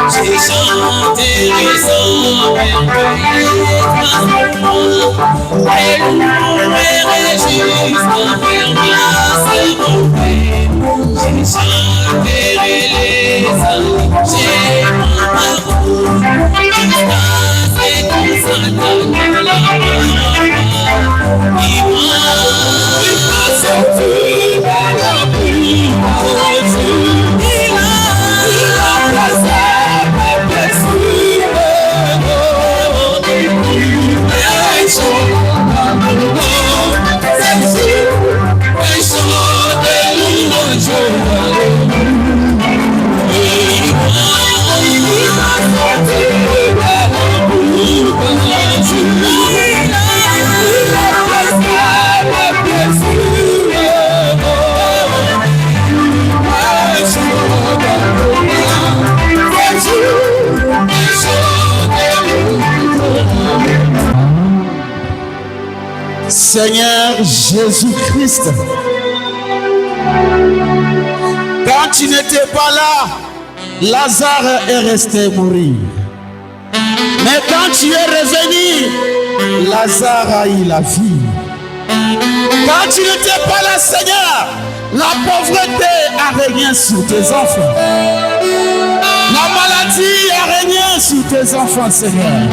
J'ai chanté les Seigneur Jésus-Christ, quand tu n'étais pas là, Lazare est resté mourir. Mais quand tu es revenu, Lazare a eu la vie. Quand tu n'étais pas là, Seigneur, la pauvreté a régné sur tes enfants. La maladie a régné sur tes enfants, Seigneur.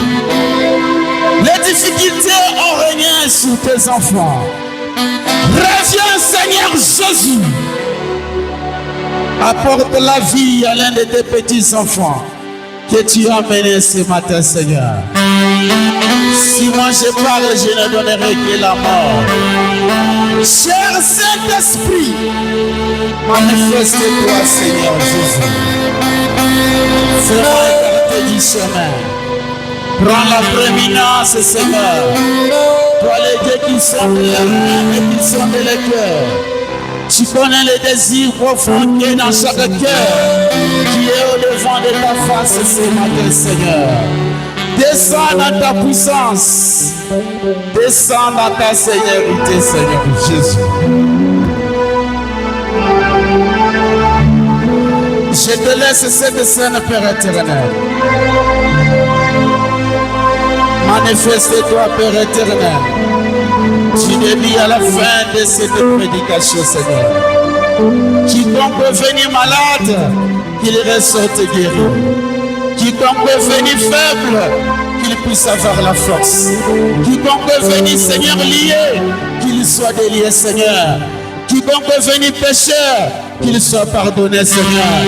Les difficultés ont régné sur tes enfants. Reviens, Seigneur Jésus. Apporte la vie à l'un de tes petits-enfants que tu as amené ce matin, Seigneur. Si moi je parle, je ne donnerai que la mort. Cher Saint-Esprit, manifeste-toi, Seigneur Jésus. Fais-moi écarter du chemin. Prends la prééminence, Seigneur. Toi, les dieux qui sont de l'âme et qui sont de le cœur. Tu connais les désirs profonds qui est dans chaque cœur, qui est au-devant de ta face ce matin, Seigneur. Descends dans ta puissance. Descends dans ta sécurité, Seigneur Jésus. Je te laisse cette scène, Père éternel. Manifeste-toi, Père éternel. Tu débis à la fin de cette prédication, Seigneur. Quiconque peut venir malade, qu'il ressorte guéri. Quiconque peut venir faible, qu'il puisse avoir la force. Quiconque peut venir, Seigneur, lié, qu'il soit délié, Seigneur. Quiconque peut venir pécheur, qu'il soit pardonné, Seigneur.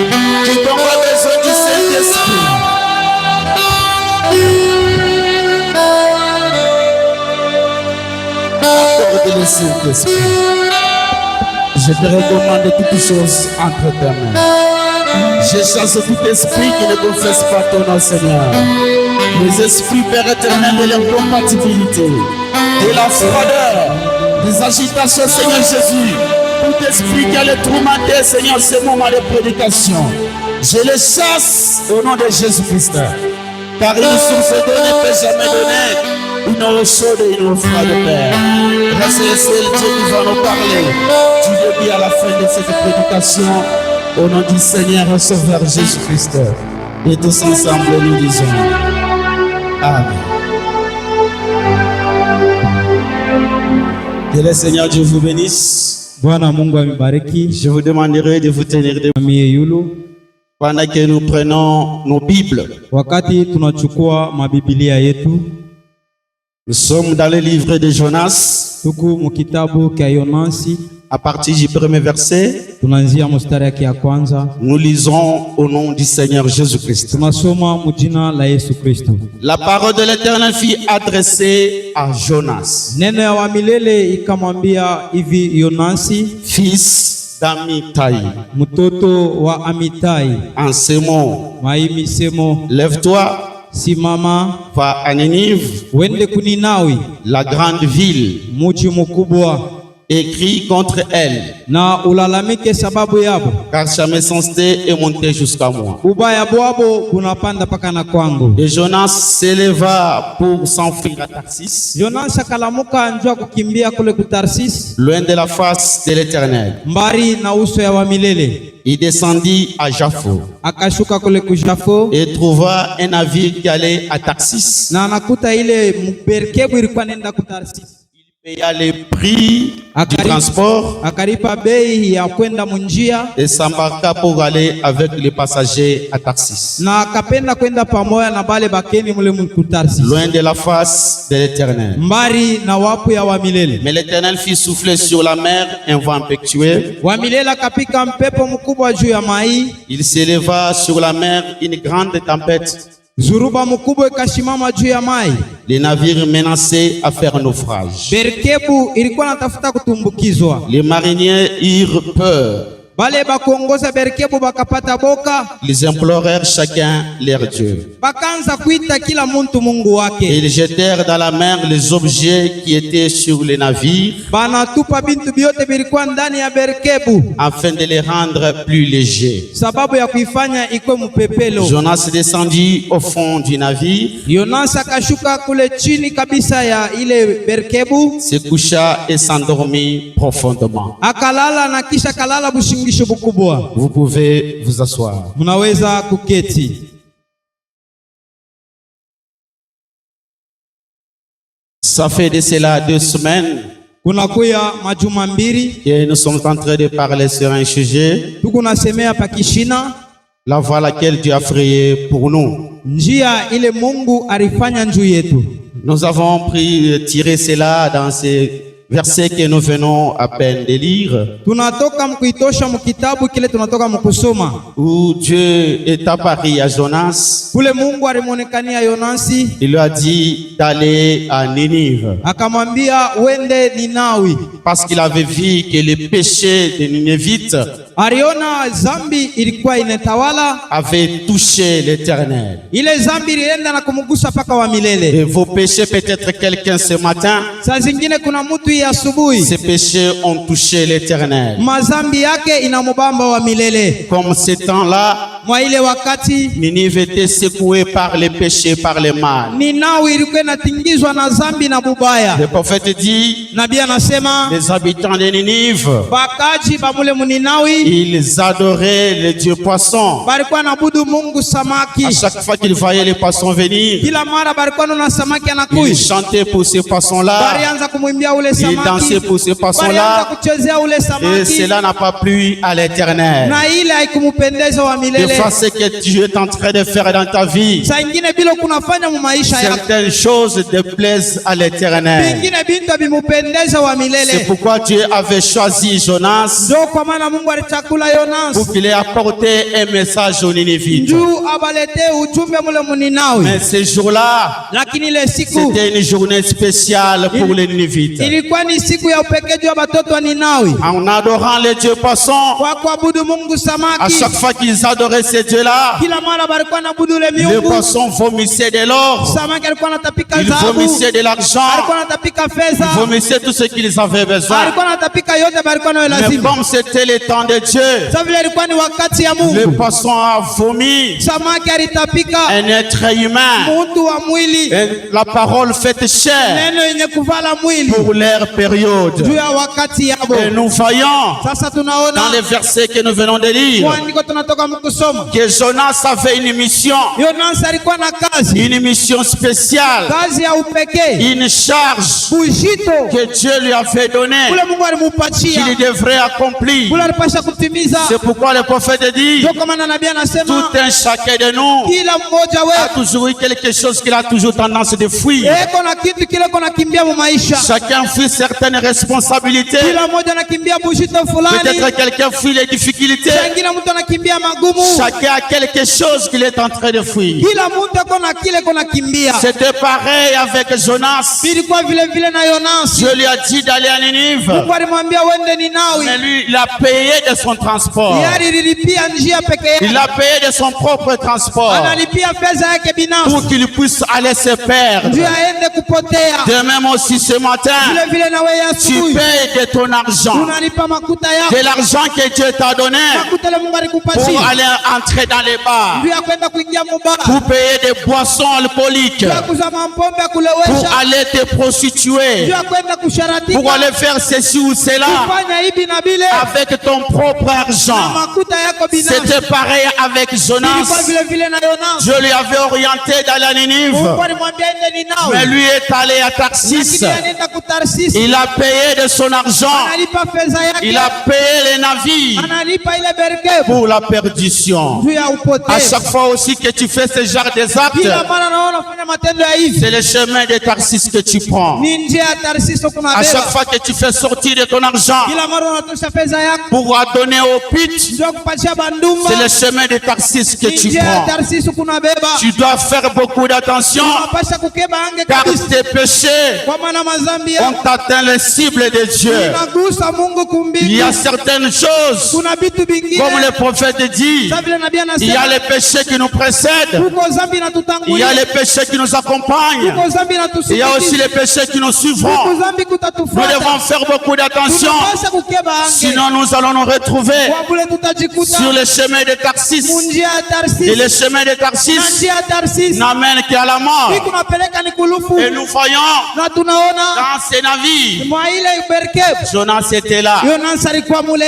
Quiconque a besoin du Saint-Esprit. Accorde le Saint-Esprit. Je te recommande toutes choses entre tes mains. Je chasse tout esprit qui ne confesse pas ton nom, Seigneur. Les esprits, Père éternel, de l'incompatibilité, de la froideur, des agitations, Seigneur Jésus. Tout esprit qui a le tourmenté, Seigneur, ce moment de prédication. Je les chasse au nom de Jésus-Christ. Car une source d'eau ne peut jamais donner une eau chaude et une eau froide, Père. Reste le seul Dieu qui va nous parler. Tu débis à la fin de cette prédication. Au nom du Seigneur et Sauveur Jésus-Christ. Et tous ensemble nous disons Amen. Que le Seigneur Dieu vous bénisse. Je vous demanderai de vous tenir debout pendant que nous prenons nos Bibles. Nous sommes dans le livre de Jonas. À partir du premier verset, nous lisons au nom du Seigneur Jésus-Christ. La parole de l'Éternel fut adressée à Jonas, fils d'Amitai. En ces mots, lève-toi, va à Ninive, la grande ville, écrit contre elle, na ulalamike sababu yabo, car sa méchanceté est montée jusqu'à moi. ubaya bwabo bunapanda paka na kwangu. Et Jonas s'éleva pour s'enfuir à Tarsis, Jonas akalamuka njua kukimbia kule kutarsis, loin de la face de l'Éternel. mbari na uso ya wa milele. Il descendit à Jaffo Akashuka kule kujafo, et trouva un navire qui allait à Tarsis. na anakuta ile mberkebu ilikuwa nenda kutarsis. Paya les prix du transport Akalipa bei ya kwenda munjia, et s'embarqua pour aller avec les passagers à Tarsis, na akapenda kwenda pamoja na bale bakeni mule kutarsis, loin de la face de l'Éternel. mbari na wapu ya wa milele. Mais l'Éternel fit souffler sur la mer un vent impétueux. Wa milele akapika mpepo mkubwa juu ya mai, Il s'éleva sur la mer une grande tempête. zuruba mkubwa ikashimama juu ya mai. Les navires menaçaient à faire naufrage. Berkebu ilikuwa natafuta kutumbukizwa. Les mariniers eurent peur. Bale bakuongoza berkebu bakapata boka, Ils implorèrent chacun leur Dieu. bakanza kuita kila muntu mungu Et wake. ils jetèrent dans la mer les objets qui étaient sur les navires Banatupa bintu byote bilikuwa ndani ya berkebu afin de les rendre plus légers. sababu ya kuifanya ikwe mupepelo. Jonas descendit au fond du navire, Yonas akashuka kule chini kabisa ya ile berkebu, se coucha et s'endormit profondément. akalala na kisha kalala bushingisho bukubwa. Vous pouvez vous asseoir. Munaweza kuketi. Ça fait de cela 2 semaines Kunakuya majuma mbili et nous sommes en train de parler sur un sujet, tuko nasemea pakishina, la voie laquelle Dieu a frayé pour nous. njia ile Mungu alifanya njuu yetu. Nous avons tiré cela dans ces versets que nous venons à peine de lire, Tunatoka mkuitosha mkitabu kile tunatoka mkusoma, où Dieu est apparu à Jonas. kule Mungu alimonekania Yonasi, Il lui a dit d'aller à Ninive akamwambia wende Ninawi. parce qu'il avait vu que les péchés des Ninévites Aliona zambi ilikuwa inetawala, avaient touché l'Éternel. ile zambi ilienda na kumgusa paka wa milele. Et vos péchés, peut-être quelqu'un ce matin, Saa zingine kuna mtu hii asubuhi ces péchés ont touché l'Éternel. mazambi yake inamubamba wa milele. Comme ces temps-là, Mwa ile wakati Ninive était secouée par les péchés, par les mal. Ninawi ilikuwa inatingizwa na zambi na bubaya. Le prophète dit, Nabii anasema les habitants de Ninive, bakaji bamule muninawi ils adoraient le Dieu poisson. balikuwa nabudu Mungu samaki. À chaque fois qu'ils voyaient les poissons venir, Kila mara balikuwa na samaki ils anakuja, chantaient pour ces poissons-là, balianza kumwimbia ule ils samaki, dansaient pour ces balianza poissons-là, kuchezea ule et samaki, cela n'a pas plu à l'Éternel. na ile haikumupendeza wa Des milele. fois, ce que Dieu est en train de faire dans ta vie, Saa ingine bilo kunafanya mu maisha yako, certaines choses déplaisent à l'Éternel. vingine bintu havimupendeza wa C'est milele. pourquoi Dieu avait choisi Jonas Ndio kwa maana Mungu alichakula Yonas pour qu'il ait apporté un message aux Ninivites. juu abaletee ujumbe mule muninawi. Mais ce jour-là, Lakini ile siku c'était une journée spéciale pour les Ninivites. ilikuwa ni siku ya upekeji wa batoto wa Ninawi, En adorant le Dieu poisson, kwa kuabudu Mungu à samaki. chaque fois qu'ils adoraient ce Dieu-là, Kila mara balikuwa nabudu ile le miungu. poisson vomissait de l'or, Samaki alikuwa anatapika il dhahabu, vomissait de l'argent, alikuwa anatapika il fedha, vomissait tout ce qu'ils avaient besoin. alikuwa anatapika yote balikuwa nayo Mais lazima. comme c'était le temps de Dieu, Sasa vile ilikuwa ni wakati ya le Mungu, poisson a vomi samaki alitapika un être humain. mtu wa mwili, Et la parole faite chair neno yenye kuvala mwili pour leur période. juu ya wakati yabo. Et nous voyons Sasa dans tunaona les versets que nous venons de lire mwandiko tunatoka mkusoma, que Jonas avait une mission Yonas alikuwa na kazi, spéciale, kazi ya upekee, une charge bujito que Dieu lui avait donnée, kule Mungu alimupatia, qu'il devrait accomplir. kule alipasha kutimiza. C'est pourquoi le prophète dit, Ndio kwa maana nabii anasema tout un chacun de nous kila mmoja a wetu toujours eu quelque chose qu'il a toujours tendance de fuir. eko na kitu kile kona kimbia mu maisha. Chacun fuit certaines responsabilités. Kila mmoja anakimbia bujito fulani, Peut-être quelqu'un fuit les difficultés. wengine mtu anakimbia magumu, Chacun a quelque chose qu'il est en train de fuir. Kila mtu ako na kile kona kimbia. C'était pareil avec Jonas. Ilikuwa vile vile na Yonas. Dieu lui a dit d'aller à Ninive. Mungu alimwambia uende Ninawi. Mais lui, il a payé de son transport. Yari lilipia njia peke yake. Il a payé de son propre transport Analipia pesa yake binafsi. pour qu'il puisse aller se perdre. Ndio aende kupotea. De même aussi ce matin, Vile vile na wewe tu asubuhi. payes de ton argent, Unalipa makuta yako. de l'argent que Dieu t'a donné Makuta ile Mungu pour alikupatia. aller entrer dans les bars, Ndio kwenda kuingia mubaya. pour payer des boissons alcooliques, Ndio kuzama mpombe pour kulewesha. aller te prostituer, Ndio kwenda kusharatika. pour aller faire ceci ou cela Kufanya hivi na vile. avec ton propre Na argent. makuta yako binafsi. C'était pareil avec Ilikuwa Jonas. vile vile na Yonas. Dieu lui avait orienté d'aller à Ninive, Mungu alimwambia ende Ninawi. mais lui est allé à Tarsis. Lakini anaenda kuTarsisi. Il a payé de son argent, Analipa fedha yake. il a payé les navires Analipa ile berkebu. pour la perdition. Juu ya À upotevu. chaque fois aussi que tu fais ce genre des Kila actes, mara naona unafanya matendo ya hivi. c'est le chemin de Tarsis que tu prends. Ni njia ya Tarsiso kuna À chaque beba. fois que tu fais sortir de ton argent Kila mara unatosha fedha yako. pour donner au pit, Ndio kupatia bandumba. c'est le chemin de Tarsis que Ni tu njia ya prends. Tarsiso kuna beba. Tu dois faire beaucoup d'attention Unapasha kukeba ange car kabisa. tes péchés Kwa maana mazambi ont yako atteint les cibles de Dieu. inagusa Mungu Il kumbingu. y a certaines choses, Kuna vitu vingine. comme le prophète dit, Sasa vile nabii il y a anasema. les péchés qui nous précèdent, Kuko zambi il y a inatutangulia. les péchés qui nous accompagnent, Kuko zambi il y a aussi inatusindikiza. les péchés qui nous Kuko suivront. zambi Nous kutatufuata. devons faire beaucoup d'attention, Tunapasha kukeba ange. sinon nous allons nous retrouver Kwa vile tutajikuta sur le chemin de Tarsis. munjia ya Et Tarsis. le chemin de Na Tarsis njia ya Tarsis. n'amène qu'à la Hii mort. kunapeleka ni kulufu. Et nous voyons Na tunaona dans ces navires, mwa ile berkebu. Jonas était là, Yonas alikuwa mule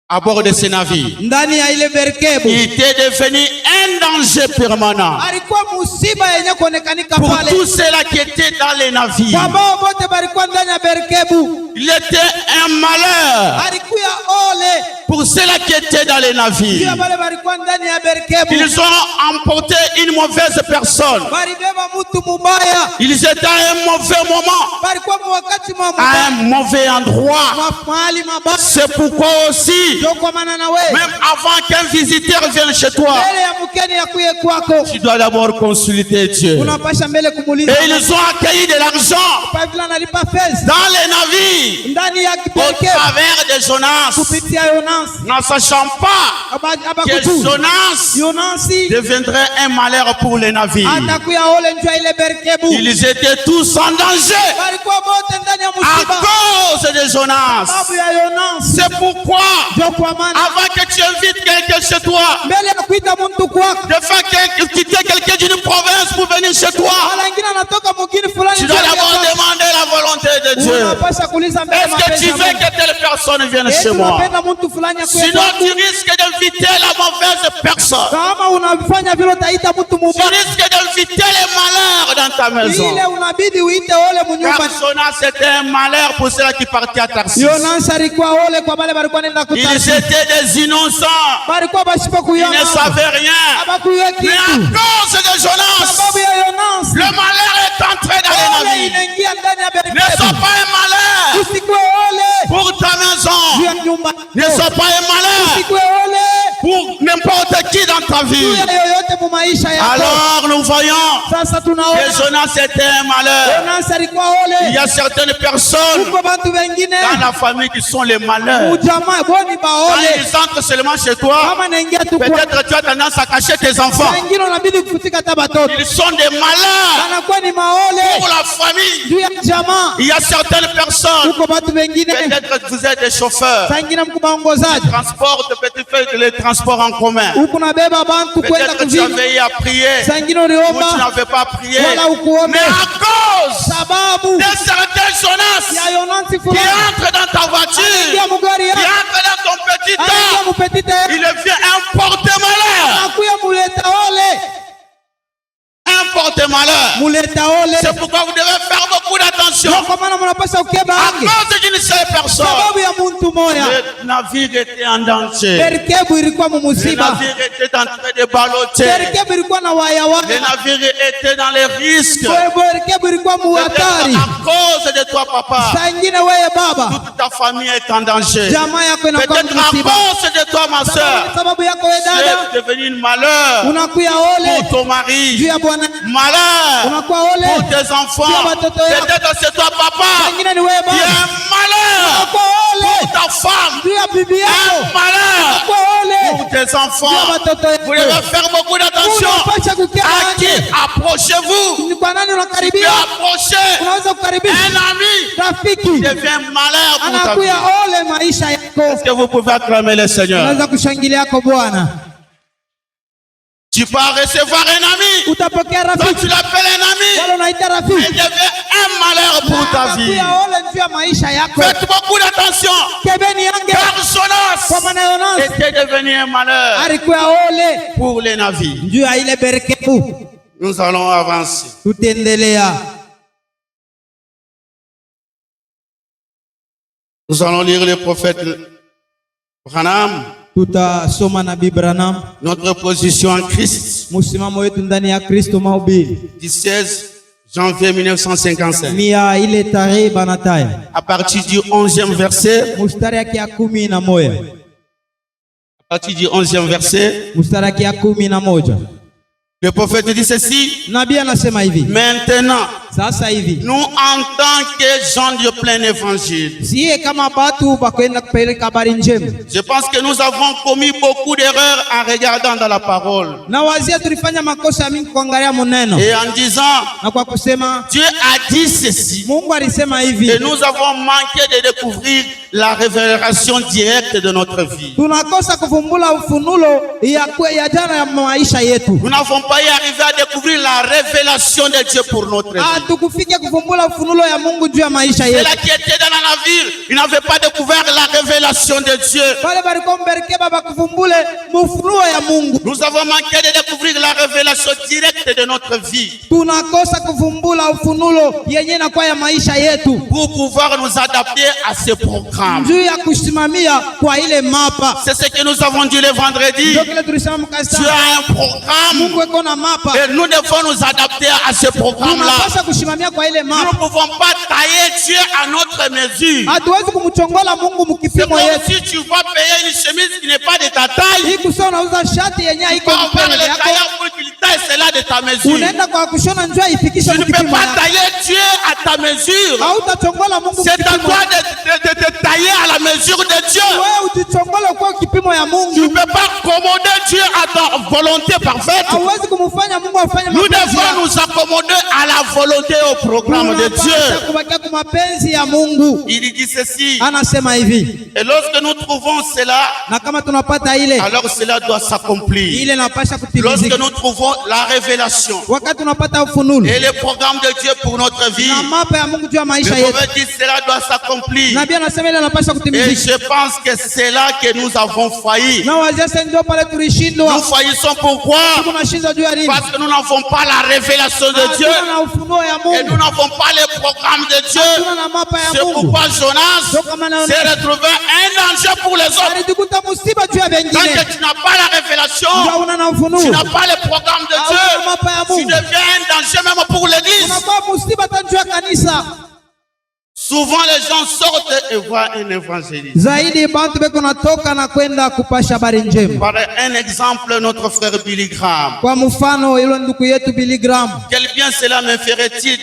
à bord de ces navires. ndani ya ile berkebu. Il était devenu un danger permanent Alikuwa musiba yenye kuonekanika pour pale. tous ceux-là qui étaient dans les Kwa navires. ambao wote balikuwa ndani ya berkebu. Il était un malheur Alikuwa ole. pour ceux-là qui étaient dans les Pia navires. wale balikuwa ndani ya berkebu. Ils ont emporté une mauvaise personne. Balibeba mtu mubaya. Ils étaient à un mauvais moment, Balikuwa wakati mwa à mubaya. un mauvais endroit. Mahali mabaya. C'est pourquoi aussi, Ndio kwa maana na wewe. même avant qu'un visiteur vienne chez toi, Mbele ya mkeni yakuye kwako. tu dois d'abord consulter Dieu. Unapasha mbele kumuliza. Et ils ont accueilli de l'argent Kwa vile analipa fedha. dans les navires Ndani ya au berkebu. travers de Jonas, Kupitia Yonas. n'en sachant pas que Abakutu. Jonas Yonasi. deviendrait un malheur pour les navires. Atakuya ole njua ile berkebu. Ils étaient tous en danger Walikuwa wote ndani ya à msiba. cause de Jonas. Sababu ya Yonas. C'est pourquoi, Ndio kwa maana avant que tu invites quelqu'un chez toi, mbele ya kuita mtu kwako. de faire quitter quelqu'un d'une province pour venir chez toi, Wala ingine anatoka mgini fulani. tu dois njoo d'abord hapa. demander la volonté de Dieu. Unapasha kuuliza mbele Est-ce que tu veux que telle personne vienne chez moi? unapenda mtu fulani akuye Sinon, kwako. tu risques d'inviter la mauvaise personne. Kama unafanya vile utaita mtu Tu mubaya. risques d'inviter les malheurs dans ta maison. Ile unabidi uite ole munyumba. Car Jonas c'était un malheur pour ceux qui partaient à Tarsis. Yonas alikuwa ole kwa wale walikuwa nenda Ils kutarisi. étaient des innocents. Walikuwa basipo Ils kuyona. ne savaient rien. Abakuye Mais à kitu. cause de Jonas, Sababu ya Yonas. le malheur est entré dans les Ole navires. inaingia ndani ya Ne berkebu. sois pas un malheur Usikuwe ole. pour ta Juu maison. ya nyumba. Ne sois pas un malheur Usikuwe ole. pour n'importe qui dans ta Juu vie. ya yoyote mu maisha yako. Alors nous voyons Sasa que tunaona Jonas était un malheur. Yonas alikuwa Il y ole. a certaines personnes Kuko bantu wengine dans la famille qui sont les malheurs. ujamaa boni Quand baole. ils entrent seulement chez toi, Kama naingia tu kwa peut-être tu as tendance à cacher tes enfants. wengine unabidi kufutika hata batoto. Ils sont des malheurs Anakuwa ni maole pour la famille. juu ya jamaa. Il y a certaines personnes, Kuko bantu wengine peut-être que vous êtes des chauffeurs, saa ingine mko baongozaji transportent peut-être les transports en commun. huku nabeba bantu kwenda Peut-être que tu kuzini. avais eu à prier Saa ingine ou tu uliomba n'avais pas prié. wala ukuombe Mais à cause sababu de certains Jonas ya Yonasi qui fulani entrent dans ta voiture, anaingia mugari qui yake, entrent dans ton petit anaingia temps, mupetite il devient un porte-malheur. anakuya muleta ole, Un porte-malheur. muleta ole. C'est pourquoi vous devez faire beaucoup d'attention. Ndio kwa maana mnapaswa ukeba À ange cause d'une seule personne, sababu ya muntu moya. le navire était en danger. Berkebu ilikuwa Le mumusiba, navire était en train de balloter. berkebu ilikuwa na Le wayawaya, navire était dans les risques. berkebu ilikuwa muhatari. Peut-être à cause de toi, papa, Saa ingine wewe baba, toute ta famille est en danger. jamaa yako inakuwa Peut-être à msiba, cause de toi, ma soeur, sababu yako wewe tu es devenir un malheur unakuya ole pour ton mari, juu ya bwana, malheur unakuwa ole pour tes enfants. Peut-être c'est toi, papa, wengine ni wewe qui est baba, un malheur unakuwa ole pour ta femme, juu ya bibi un yako, malheur unakuwa ole pour tes juu ya enfants. watoto Vous yako. devez faire beaucoup d'attention. Unapaswa kukia À qui nani? approchez-vous? Ni kwa nani Tu peux unakaribia? approcher Unaweza kukaribisha un ami rafiki, qui devient malheur pour ta anakuya vie. ole maisha yako. Est-ce que vous pouvez acclamer le Seigneur? Unaweza kushangilia kwa Bwana. Tu peux recevoir un ami. Utapokea Quand rafiki, tu l'appelles un ami, wala unaita il rafiki, devient un malheur pour ta vie. anakuya ole juu ya maisha yako. Faites beaucoup d'attention. Kebeni yange Car kwa Jonas maana Yonas était devenu un malheur alikuwa ole pour les navires. juu ya ile berkebu. Nous allons avancer. Tutaendelea. Nous allons lire le prophète Branham, Tutasoma Nabii Branham, notre position en Christ, msimamo wetu ndani ya Kristo, mahubiri du 16 janvier 1955. mia ile tarehe banataya À partir du 11e verset, mstari yake ya 11, à partir du 11e verset, mstari yake ya 11. le prophète dit ceci: Nabii anasema hivi, maintenant, sasa hivi nous en tant que gens du plein évangile, siye kama batu bakwenda kupeleka habari njema. je pense que nous avons commis beaucoup d'erreurs en regardant dans la parole Na wazia tulifanya makosa mingi kuangalia maneno et en disant na kwa kusema Dieu a dit ceci, Mungu alisema et hivi. nous avons manqué de découvrir la révélation directe de notre vie. Tunakosa kuvumbula ufunulo ya jana ya maisha yetu. Nous n'avons pas y arrivé à découvrir la révélation de Dieu pour notre vie. Hatukufika kuvumbula ufunulo ya Mungu juu ya maisha C'est yetu. là qui était dans la navire, il n'avait pas découvert la révélation de Dieu. Pale balikuwa mberikeba bakuvumbule ufunulo ya Mungu. Nous avons manqué de découvrir la révélation directe de notre vie Tunakosa kuvumbula ufunulo yenye inakuwa ya maisha yetu pour pouvoir nous adapter à ce programme. juu ya kusimamia kwa ile mapa. C'est ce que nous avons dit le vendredi. Ndio kile tulisema Dieu mkasa. a un programme Mungu eko na mapa. et nous devons nous adapter à ce programme-là. Tunapaswa kusimamia kwa ile Nous mapa. ne pouvons pas tailler Dieu à notre mesure. Hatuwezi kumchongola Mungu C'est mkipimo comme yetu. si tu vas payer une chemise qui n'est pas de ta taille. Hii kusema unauza shati yenye Tu haiko vas vers mpele le yako. tailleur pour qu'il taille cela de ta mesure. Unaenda kwa kushona njoo ifikishe Tu ne peux mkipimo pas yako. tailler Dieu à ta mesure. Hautachongola Mungu C'est à mkipimo. toi de te tailler à la mesure de Dieu. Wewe ujichongola kwa kipimo ya Tu Mungu. ne peux pas commander Dieu à ta volonté parfaite. Hauwezi kumfanya Mungu afanye Nous mapenzi devons yako. nous accommoder à la volonté, au programme de Tunapaswa Dieu. kubakia kwa mapenzi ya Mungu. Il dit ceci. Anasema hivi, Et lorsque nous trouvons cela, na kama tunapata ile alors cela doit s'accomplir. ile napasha Lorsque kutimizika. nous trouvons la révélation Wakati tunapata ufunulo et le programme de Dieu pour notre vie, na mapa ya Mungu juu ya le maisha yetu, prophète dit cela doit s'accomplir. nabii anasema ile napasha Et kutimizika. je pense que c'est là que nous avons failli. Na wazee sasa ndio pale Nous tulishindwa. faillissons pourquoi? Tunashindwa juu ya nini? Parce que nous n'avons pas la révélation de Dieu Hatuna na ufunuo ya et nous Mungu. n'avons pas le programme de Dieu. Hatuna na mapa ya C'est Mungu. pourquoi Jonas s'est retrouvé un danger pour les autres. Alijikuta musiba juu ya Tant wengine. que tu n'as pas la révélation, Ndio una na tu ufunuo. n'as pas le programme de Hauna mapa ya Dieu, tu Mungu. deviens un danger même pour l'église. Unakuwa musiba hata juu ya kanisa. Souvent les gens sortent et voient un évangéliste. Zaidi bantu beko natoka na kwenda kupasha habari njema. Par un exemple, notre frère Billy Graham. Kwa mfano yule ndugu yetu Billy Graham. Quel bien cela me ferait-il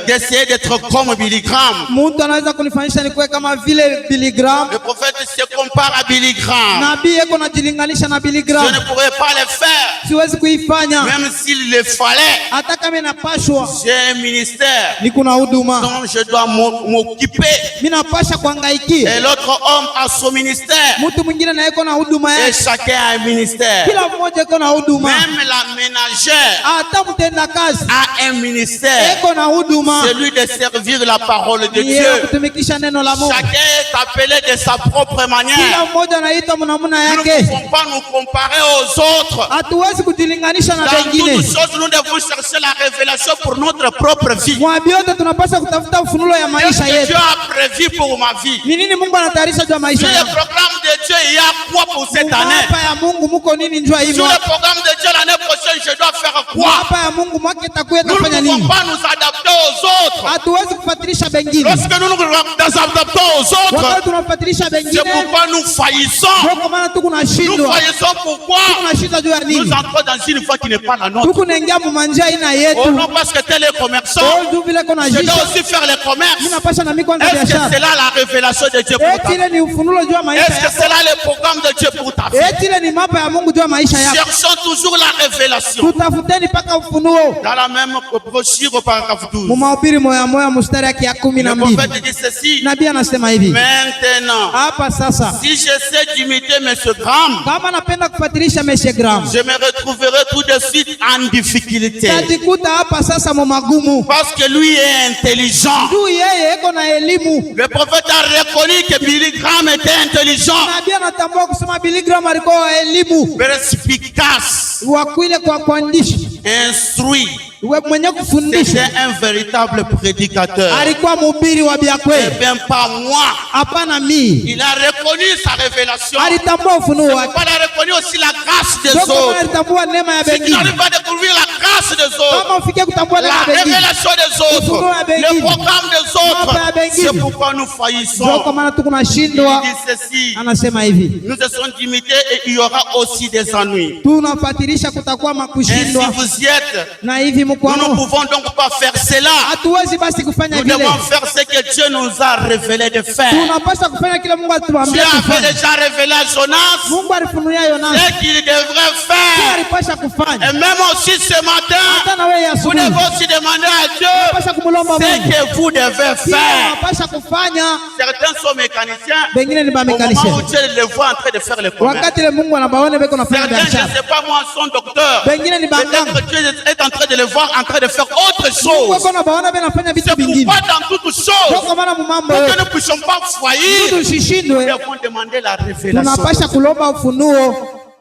d'essayer d'être comme Billy Graham? Mtu anaweza kunifanyisha nikuwe kama vile Billy Graham. Le prophète se compare à Billy Graham. Nabii yeko najilinganisha na Billy Je Graham. ne pourrais pas le faire, Siwezi kuifanya même s'il le fallait. hata kama inapashwa. J'ai un ministère Niko na huduma. dont je dois m'occuper. Mimi napasha kuhangaikia. Et l'autre homme a son ministère. Mtu mwingine na yeko na huduma Et yake. chacun a un ministère. Kila mmoja yeko na huduma. Même la ménagère Hata mtenda kazi a un ministère. yeko na huduma. Celui de servir la parole de Ni yeye Dieu. kutumikisha neno la Mungu. Chacun est appelé de sa propre Kila manière. mmoja anaitwa namna Nous ne yake. pouvons pas nous comparer aux autres. Hatuwezi kujilinganisha na Dans toutes wengine. choses, nous devons chercher la révélation pour notre propre vie. Mwabiote tunapaswa kutafuta ufunulo ya Qu'est-ce maisha que yetu. Dieu a prévu pour ma vie? Ni nini Mungu anatayarisha juu ya Sur maisha le yako? programme de Dieu, il y a quoi pour cette année? Hapa ya Mungu muko nini njua hivi? Sur le programme de Dieu, l'année prochaine, je dois faire quoi? Hapa ya Mungu mwake itakuwa Nous itafanya ne pouvons nini? pas nous adapter aux autres, hatuwezi kufuatilisha bengine. lorsque nous nous adaptons aux autres, Wakati tunafuatilisha c'est bengine, pourquoi nous faillissons. ndio kwa maana tuko na Nous shindwa. faillissons pourquoi Tuko na shida juu ya nous nini? entrons dans une voie qui n'est pas la nôtre. Tuko naingia mumanja aina Oh yetu. non, parce que tel est commerçant, Kwa juu vile kuna je dois jisha. aussi faire les commerces. Mimi napasha na mimi kwanza Est-ce que biashara. c'est là la révélation de Dieu pour ta Eti ile ni ufunuo juu ya maisha Est-ce que yako. c'est là le programme de Dieu pour ta vie? Eti ile ni mapa ya Mungu juu ya maisha yako. Cherchons toujours la révélation. Tutafuteni mpaka ufunuo. Dans la même brochure au paragraphe 12, Mumahubiri moya moya mstari yake ya 12. le prophète dit ceci: Nabii anasema hivi. maintenant, Hapa sasa, si j'essaie d'imiter M. Graham, kama napenda kufuatilisha Meshe Graham, je me retrouverai tout de suite en difficulté. tajikuta hapa sasa mu magumu. Parce que lui est intelligent. Juu yeye eko na elimu. Le prophète a reconnu que Billy Graham était intelligent, Nabii anatambua kusema Billy Graham alikuwa wa elimu. perspicace, Wa kuile kwa kuandishi. instruit. Mwenye kufundisha. C'était un véritable prédicateur. Alikuwa mhubiri wa Eh biakwe. bien, pas moi. Hapana mimi. Il a reconnu sa révélation. Alitambua ufunuo Il wake. a reconnu aussi la grâce des Ndio kama autres. alitambua neema ya Si tu bengine. n'arrives pas à découvrir la grâce des autres, Kama ufikie kutambua la neema ya bengine. révélation des autres, Ufunuo ya bengine. le programme des autres, Mambo ya bengine. c'est pourquoi nous Ndio faillissons. kwa maana tuko Il nashindwa. dit ceci: Anasema hivi. nous essayons d'imiter et il y aura aussi des ennuis. Tunafuatilisha kutakuwa Ainsi makushindwa. vous y êtes. Na hivi Nous ne mkwamo. pouvons donc pas faire cela. Hatuwezi basi kufanya Nous vile. devons faire ce que Dieu nous a révélé de faire. Tunapaswa kufanya kile Mungu Dieu atuambia avait kufanya. déjà révélé à Jonas Mungu alifunulia Yonasi. ce qu'il devrait Kile faire. alipasha kufanya. Et même aussi ce matin, Hata na wewe vous asubuhi. devez aussi demander à Dieu Unapasha kumlomba ce Mungu. que vous devez Kile faire. unapasha kufanya. Certains sont mécaniciens. Bengine ni Au moment bamekanisha. où Dieu les voit en train de faire les commerces. Wakati ile Mungu anabaona beko nafanya Certains, je biashara. ne sais pas moi, sont docteurs. Bengine ni banganga. Peut-être que Dieu est en train de les voir en train de faire autre Mungu chose. ako nabaona beko nafanya vitu C'est vingine. pourquoi dans toutes Ndio choses, kwa maana mumambo pour que yote. nous ne puissions pas faillir, nous Tusishindwe. devons demander la révélation. Tunapasha kulomba ufunuo.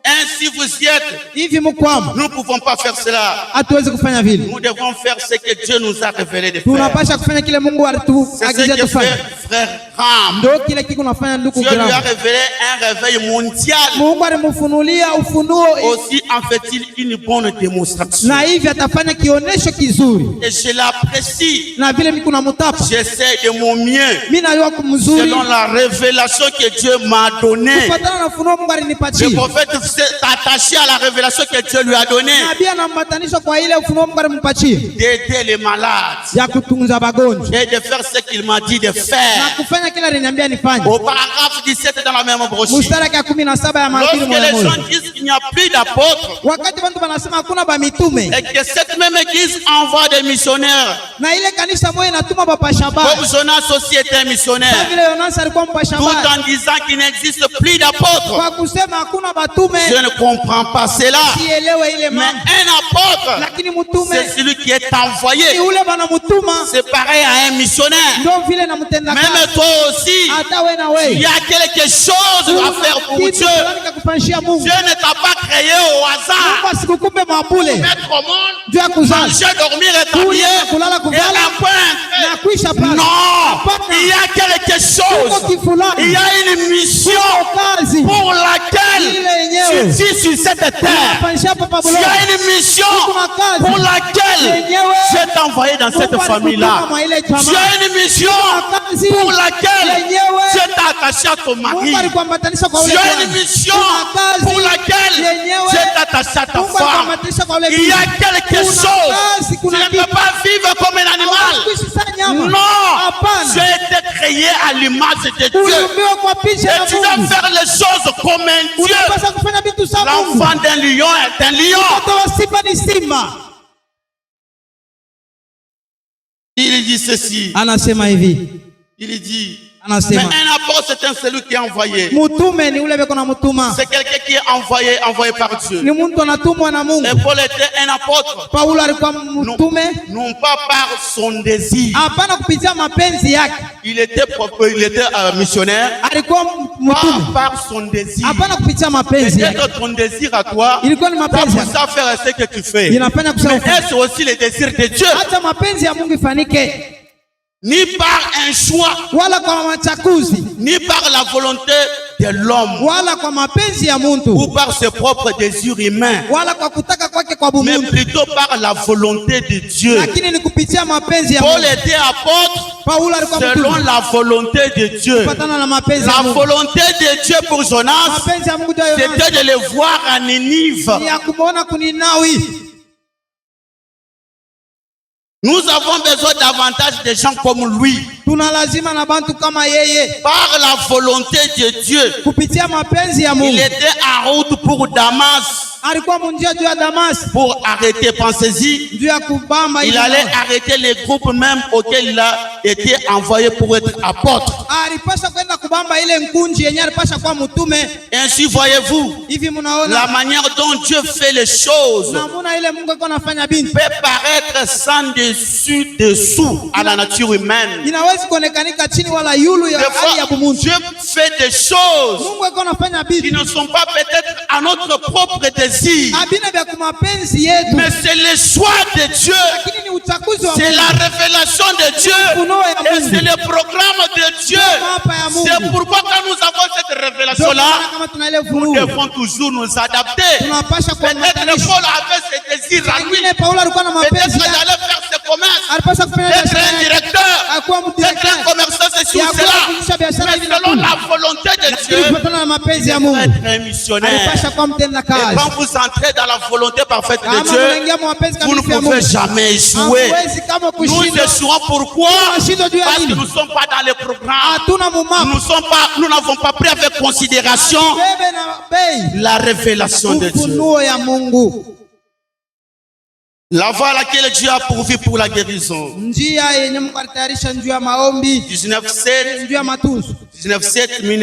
Ainsi vous y êtes. Hivi mkwamo. Nous ne pouvons pas faire cela. Hatuwezi kufanya vile. Nous devons faire ce que Dieu nous a révélé de faire. Tunapasha kufanya kile Mungu C'est ce alituagizia que tufanye. fait frère Graham. Ndio kile kiko nafanya ndugu Dieu lui a Graham. révélé un réveil mondial. Mungu alimfunulia ufunuo Aussi en fait-il une bonne démonstration. na hivi atafanya kionesho kizuri. Et je l'apprécie. Na vile mimi kuna mtapa. J'essaie de mon mieux. Mimi najua kumzuri. Selon la révélation que Dieu m'a donnée. Kufuatana na ufunuo Mungu Le alinipatia. prophète s'est attaché à la révélation que Dieu lui a donnée. Nabii anambatanisha kwa ile ufunuo Mungu alimpatia D'aider les malades. ya kutunza wagonjwa Et de faire ce qu'il m'a dit de na faire. kufanya kile aliniambia nifanye. Au paragraphe 17 dans la même brochure. Mstari ya 17 ya Mathayo Lorsque les moja. gens disent qu'il n'y a plus d'apôtres Wakati watu wanasema hakuna ba mitume et que cette même église envoie des missionnaires, na ile kanisa moja inatuma bapasha comme habari. Jonas aussi était un Kama missionnaire, vile Yonasi alikuwa mpasha tout habari. en disant qu'il n'existe plus d'apôtres. Kwa kusema hakuna batume Je ne comprends pas cela. sielewe ile Mais mambo. un apôtre, Lakini mtume c'est celui qui est ni envoyé. ule bana mutuma C'est pareil à un missionnaire. ndio vile namtenda Même kazi. toi aussi, Hata wewe na il y wewe. a quelque chose à faire pour Kitu Dieu. fulani kakufanyishia Mungu. Dieu ne t'a pas créé au hasard. Mungu asikukumbe mabule. Mettre au monde, Juu ya kuzaa. manger, dormir, Kulia, établir kulala, et kuvala la na pointe. kuisha pale. Non, Hapana. il y a quelque Kuko chose. kifulani. Il y a une mission Kazi. pour laquelle Ile yenyewe. tu es sur cette terre. Fanyisha papa Il y bulo. a une mission Kuna kazi. pour laquelle Yenyewe. je t'ai envoyé dans cette Mungu famille-là. alikutuma mwa ile jamaa. Tu as une mission Kuna kazi. pour laquelle Yenyewe. je t'ai attaché à ton mari. Mungu alikuambatanisha kwa Tu ule as bwana. une mission Kuna kazi. pour laquelle Yenyewe. je t'ai attaché à ta Mungu femme. alikuambatanisha kwa ule Il y a bibi. quelque Kuna chose. kazi, Tu kuna ne kitu. peux pas vivre comme un animal. Kuishi sa nyama. Non, Hapana. tu as été créé à l'image de Dieu. Uliumbiwa kwa picha Et ya tu dois Mungu. faire les choses comme un Dieu. Unapaswa kufanya vitu sawa Mungu. L'enfant d'un lion est un lion. Mtoto wa simba ni simba. Il dit ceci. Anasema hivi. Il dit. Mais Anasema un apôtre, c'est un celui qui est envoyé. mutume ni ule beko na mutuma. C'est quelqu'un qui est envoyé par Dieu. Ni mtu anatumwa na Mungu. Et Paul était un apôtre. Paulo alikuwa mtume Non pas par son désir. hapana kupitia mapenzi yake. Il était missionnaire. Alikuwa Pas mtume par son désir. hapana kupitia mapenzi yake. Peut-être ton désir à toi. Ilikuwa ni Ça mapenzi yake. pousse à faire ce que tu fais. Inafanya kusema Mais ufanye. est-ce aussi le désir de Dieu? Hata mapenzi ya Mungu ifanike Ni par un choix, wala kwa machakuzi ni par la volonté de l'homme wala kwa mapenzi ya ou muntu, par ses propres désirs humains, wala kwa kutaka kwake kwa mais bumuntu, plutôt par la volonté de Dieu. lakini ni kupitia mapenzi ya Paul Mungu. était apôtre Paulo alikuwa selon mtume la volonté de Dieu. kufatana na mapenzi ya La Mungu. volonté de Dieu pour Jonas, Mapenzi ya Mungu ndio Yohana c'était de le voir à Ninive. ni ya kumuona kuninawi. Nous avons besoin davantage de gens comme lui. Tuna lazima na bantu kama yeye, Par la volonté de Dieu, kupitia mapenzi ya il Mungu. était en route pour Damas Alikuwa munjia juu ya Damas, pour arrêter. Pensez-y, juu ya kubamba il hivi. allait arrêter les groupes même auxquels il a été envoyé pour être apôtre. Alipasha kwenda kubamba ile nkunji yenye alipasha kuwa mtume. Ainsi, voyez-vous, Hivi la munaona manière dont Dieu fait les choses namuna ile Mungu alikuwa anafanya binti peut paraître sans dessus dessous à la nature humaine. inawezi kuonekanika chini wala yulu ya Des hali ya fois, bumuntu. Dieu fait des choses Mungu alikuwa anafanya qui binti ne sont pas peut-être à notre propre désir, abina vya kumapenzi yetu, mais c'est le choix de Dieu, lakini ni uchaguzi wa c'est Mungu. la révélation de Dieu et c'est le programme de Dieu. Mapa ya Mungu. C'est pourquoi quand nous avons cette Ndio révélation-là, maana kama tuna ile nous vurugu devons toujours nous adapter. tunapasha Peut-être kuambatanisha. Paul avait ses désirs à lui. Wengine Paulo alikuwa na Peut-être mapenzi qu'il yake, allait faire ses commerces, alipasha kufanya d'être biashara un yake, directeur, akuwa d'être un mdirekta commerçant, ceci ou ya kuwa cela. kufundisha biashara Mais hivi na selon kule, la volonté de lakini Dieu, kufuatana na mapenzi ya Mungu être un missionnaire. alipasha kuwa mtenda Et kazi. quand vous entrez dans la volonté parfaite de Kama Dieu, unaingia kwa mapenzi vous ne kamili ya pouvez Mungu, jamais échouer. hamwezi kama Nous kushinda. échouons pourquoi? Tunashindwa juu ya Parce que nini? nous ne sommes pas dans les programmes. Hatuna mumapa, Nous n'avons pas pris avec considération bebe na bei la révélation de Dieu. ufunuo ya Mungu, La voie à laquelle Dieu a pourvu pour la guérison. njia yenye Mungu alitayarisha njuu ya maombi, 19-7, njuu ya matunzo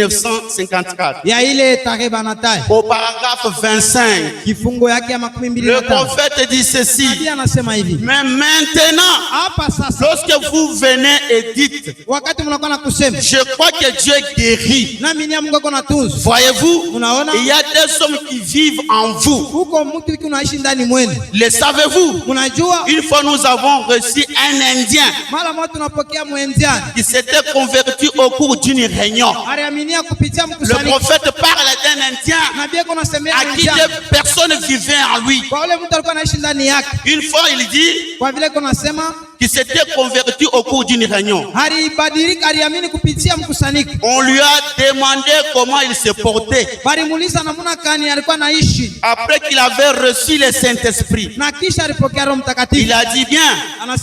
1954. ya ile tarehe banatai Au paragraphe 25, kifungo yake ya 25. le prophète dit ceci. Nabii anasema hivi, Mais maintenant, hapa sasa, lorsque vous venez et dites, wakati mnakuwa na kusema je crois que Dieu guérit. nami ni Mungu ako na tunzo, Voyez-vous, unaona il y a des hommes qui vivent en vous. huko mtu wiki unaishi ndani mwenu. Le savez-vous? Mnajua Une fois nous avons reçu un Indien mara moja tunapokea mwenziani qui s'était converti au cours d'une réunion. aliaminia kupitia Le mkusanyiko, prophète parle d'un Indien nabii ako nasemea à qui mwenziani des personnes vivaient en lui. kwa ule mtu alikuwa anaishi ndani yake, Une fois, il dit kwa vile iko nasema qu'il s'était converti au cours d'une réunion. alibadilika, aliamini kupitia mkusanyiko. On lui a demandé comment il se portait Balimuuliza namna gani alikuwa naishi, après qu'il avait reçu le Saint-Esprit. na kisha alipokea Roho Il Mtakatifu. a dit bien,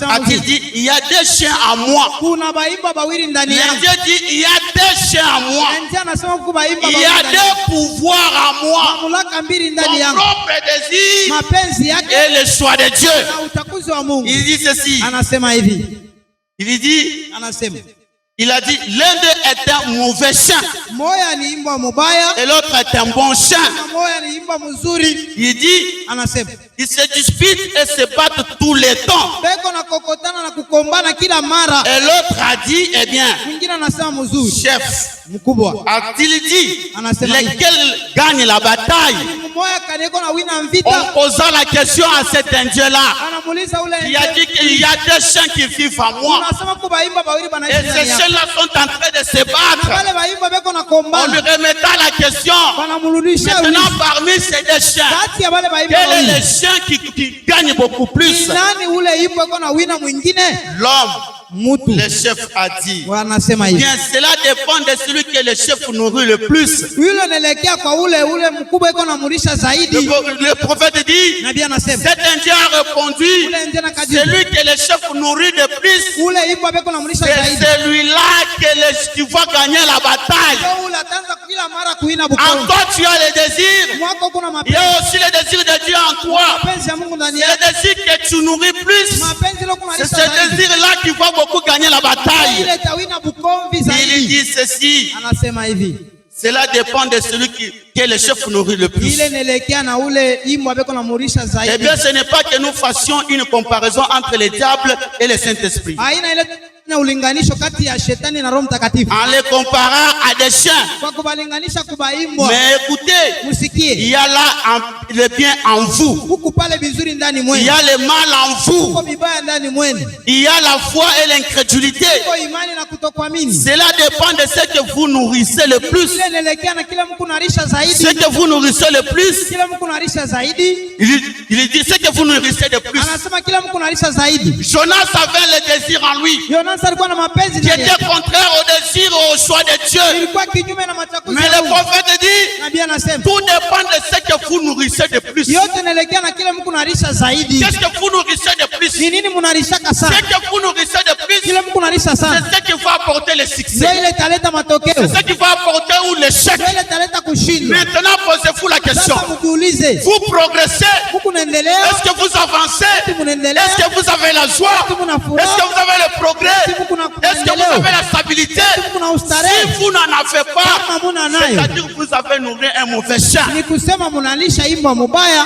a-t-il dit, il y a des chiens à moi. Kuna baimba bawili ndani yangu. L'Indien dit, il y a des chiens à moi. Ndio anasema kuko baimba Il y bawili a ndani yangu. des pouvoirs à moi. Mamlaka mbili Son ndani yangu, propre désir mapenzi yake et le choix de Dieu. na uchaguzi wa Mungu. Il dit ceci. Anasema hivi, Il dit, anasema il a dit, l'un d'eux est un mauvais chien moya ni imba mubaya et l'autre est un bon chien. na moya ni imba mzuri. Il dit, Anasema ils se disputent et se battent tout le temps. beko na kokotana na kukombana kila mara. Et l'autre a dit, eh bien, Mwingine anasema mzuri, chef, mkubwa a-t-il dit, Anasema hivi. lequel gagne la bataille? mmoja kaneko na wina En mvita, posant la question à cet Indien-là, anamuuliza ule il a dit qu'il y a des chiens qui vivent à moi. unasema kuko baimba bawili Et banaishi ces ndani yako, chiens-là sont en train de se na battre. wale baimba beko na En lui kombana, remettant la question, banamrudisha maintenant ulizi. parmi ces deux chiens, Kati ya wale baimba quel est bawili le chien qui gagne beaucoup plus? nani ule imba eko na wina mwingine? L'homme, Mtu le chef a dit. wanasema hivi, Bien, cela dépend de celui que le chef nourrit le plus. yule naelekea kwa ule mkubwa iko namulisha zaidi. Le prophète dit, Nabii anasema cet Indien a répondu, ule ndiye nakajibu, celui que le chef nourrit de plus, ule imba beko namulisha c'est zaidi, celui-là qui va gagner la bataille. ndio ule ataanza kila mara kuina En bukongo. toi, tu as le désir. Mwako kuna Il y mapenzi, a aussi le désir de Dieu en toi. mapenzi ya Mungu ndani C'est yako, le désir que tu nourris plus. mapenzi leo kuna C'est lisha ce zaidi, désir-là qui va beaucoup gagner la bataille. ile tawina bukomvi Il zaidi. dit ceci. Anasema hivi, Cela dépend de celui que le chef nourrit le plus. ile nelekea na ule imba beko namulisha Eh zaidi. bien, ce n'est pas que nous fassions une comparaison entre le diable et le Saint-Esprit. Haina ile na ulinganisho kati ya shetani na Roho Mtakatifu en les comparant à des chiens. kwa kubalinganisha kubaimbwa. Mais écoutez, il Musikie y a là le bien en vous. huku pale vizuri ndani Il mwenu, y a le mal en vous. huko vibaya ndani mwenu, Il y a la foi et l'incrédulité. huko imani na kutokuamini. Cela dépend de ce que vous nourrissez le plus. Ile inaelekea na kila mtu narisha zaidi, Ce que vous nourrissez le plus, kila mtu narisha zaidi. il dit ce que vous nourrissez le plus. Anasema kila mtu narisha zaidi. Jonas avait le désir en lui Yonas alikuwa na mapenzi qui ndani était yake, contraire au désir, au choix de Dieu. ilikuwa kinyume na machaguzi Mais ya le Mungu. prophète dit, Nabii anasema tout dépend de ce que vous nourrissez de plus. yote inaelekea na kila mtu narisha zaidi. Qu'est-ce que vous nourrissez de plus? Ni nini mnarishaka Ce sana? que vous nourrissez de plus, Kila mtu narisha c'est sana, ce qui va apporter le ndio succès. ile italeta matokeo, C'est ce qui va apporter ou l'échec. ndio ile italeta kushindwa. Maintenant, posez-vous la question. Sasa mjiulize, Vous progressez? huku naendelea, Est-ce que vous avancez? mnaendelea, Est-ce que vous avez la joie? kuna Est-ce furaha, que vous avez le progrès? Est-ce que vous avez la stabilité? kuna Si ustarehe. vous n'en avez pas, Kama muna nayo, c'est-à-dire que vous avez nourri un mauvais chat. ni kusema mnalisha imbwa mubaya.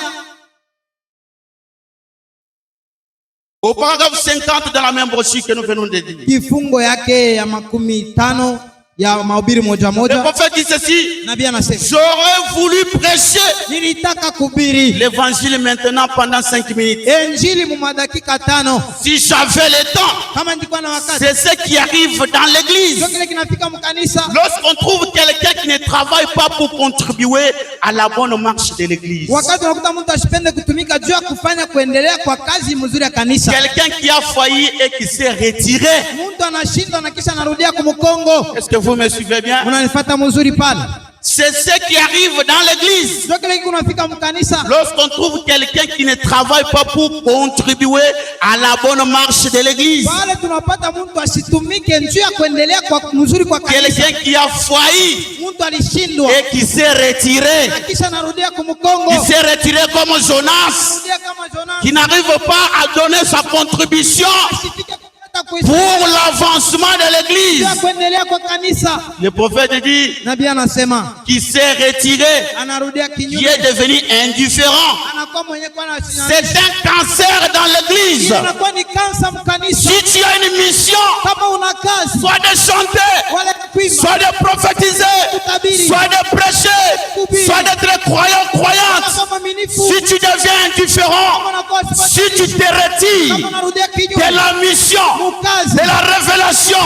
Au paragraphe 50 de la même brochure que nous venons de dire, Kifungo yake ya 15 ya Mahubiri moja le moja, prophète dit ceci: nabii anasema j'aurais voulu prêcher nilitaka kuhubiri l'évangile maintenant pendant 5 minutes. injili mu madakika 5 Si j'avais le temps, kama nilikuwa na wakati. c'est ce qui arrive dans l'église. Ndio kile kinafika mkanisa, Lorsqu'on trouve quelqu'un qui ne travaille pas pour contribuer à la bonne marche de l'église, wakati unakuta mtu asipende kutumika juu ya kufanya kuendelea kwa kazi mzuri ya kanisa, quelqu'un qui a failli et qui s'est retiré. mtu anashindwa na kisha anarudia kumkongo. Est-ce que vous me suivez bien? Unanifuata mzuri pale? C'est ce qui arrive dans l'église. Ndio kile kinafika mkanisa, Lorsqu'on trouve quelqu'un qui ne travaille pas pour contribuer à la bonne marche de l'église, pale tunapata mtu asitumike njuu ya kuendelea kwa mzuri kwa kanisa, quelqu'un qui a failli mtu alishindwa et qui s'est retiré, na kisha anarudia kumkongo, qui s'est retiré comme Jonas, anarudia kama Jonas, qui n'arrive pas à donner sa contribution asifike kuleta pour l'avancement de l'église. ya kuendelea kwa kanisa. Le prophète dit Nabii anasema qu'il s'est retiré, anarudia qui kinyume, est devenu indifférent. anakuwa mwenye kwa na C'est un cancer dans l'église. anakuwa ni kansa mkanisa. Si tu as une mission, Kama una kazi soit de chanter, wala kuimba, soit de prophétiser, soit de prêcher, soit d'être croyant, croyante. kama mwaminifu, Si tu deviens indifférent, kama unakuwa si tu te retires kama unarudia de kinyume, la mission, mukazi de la révélation,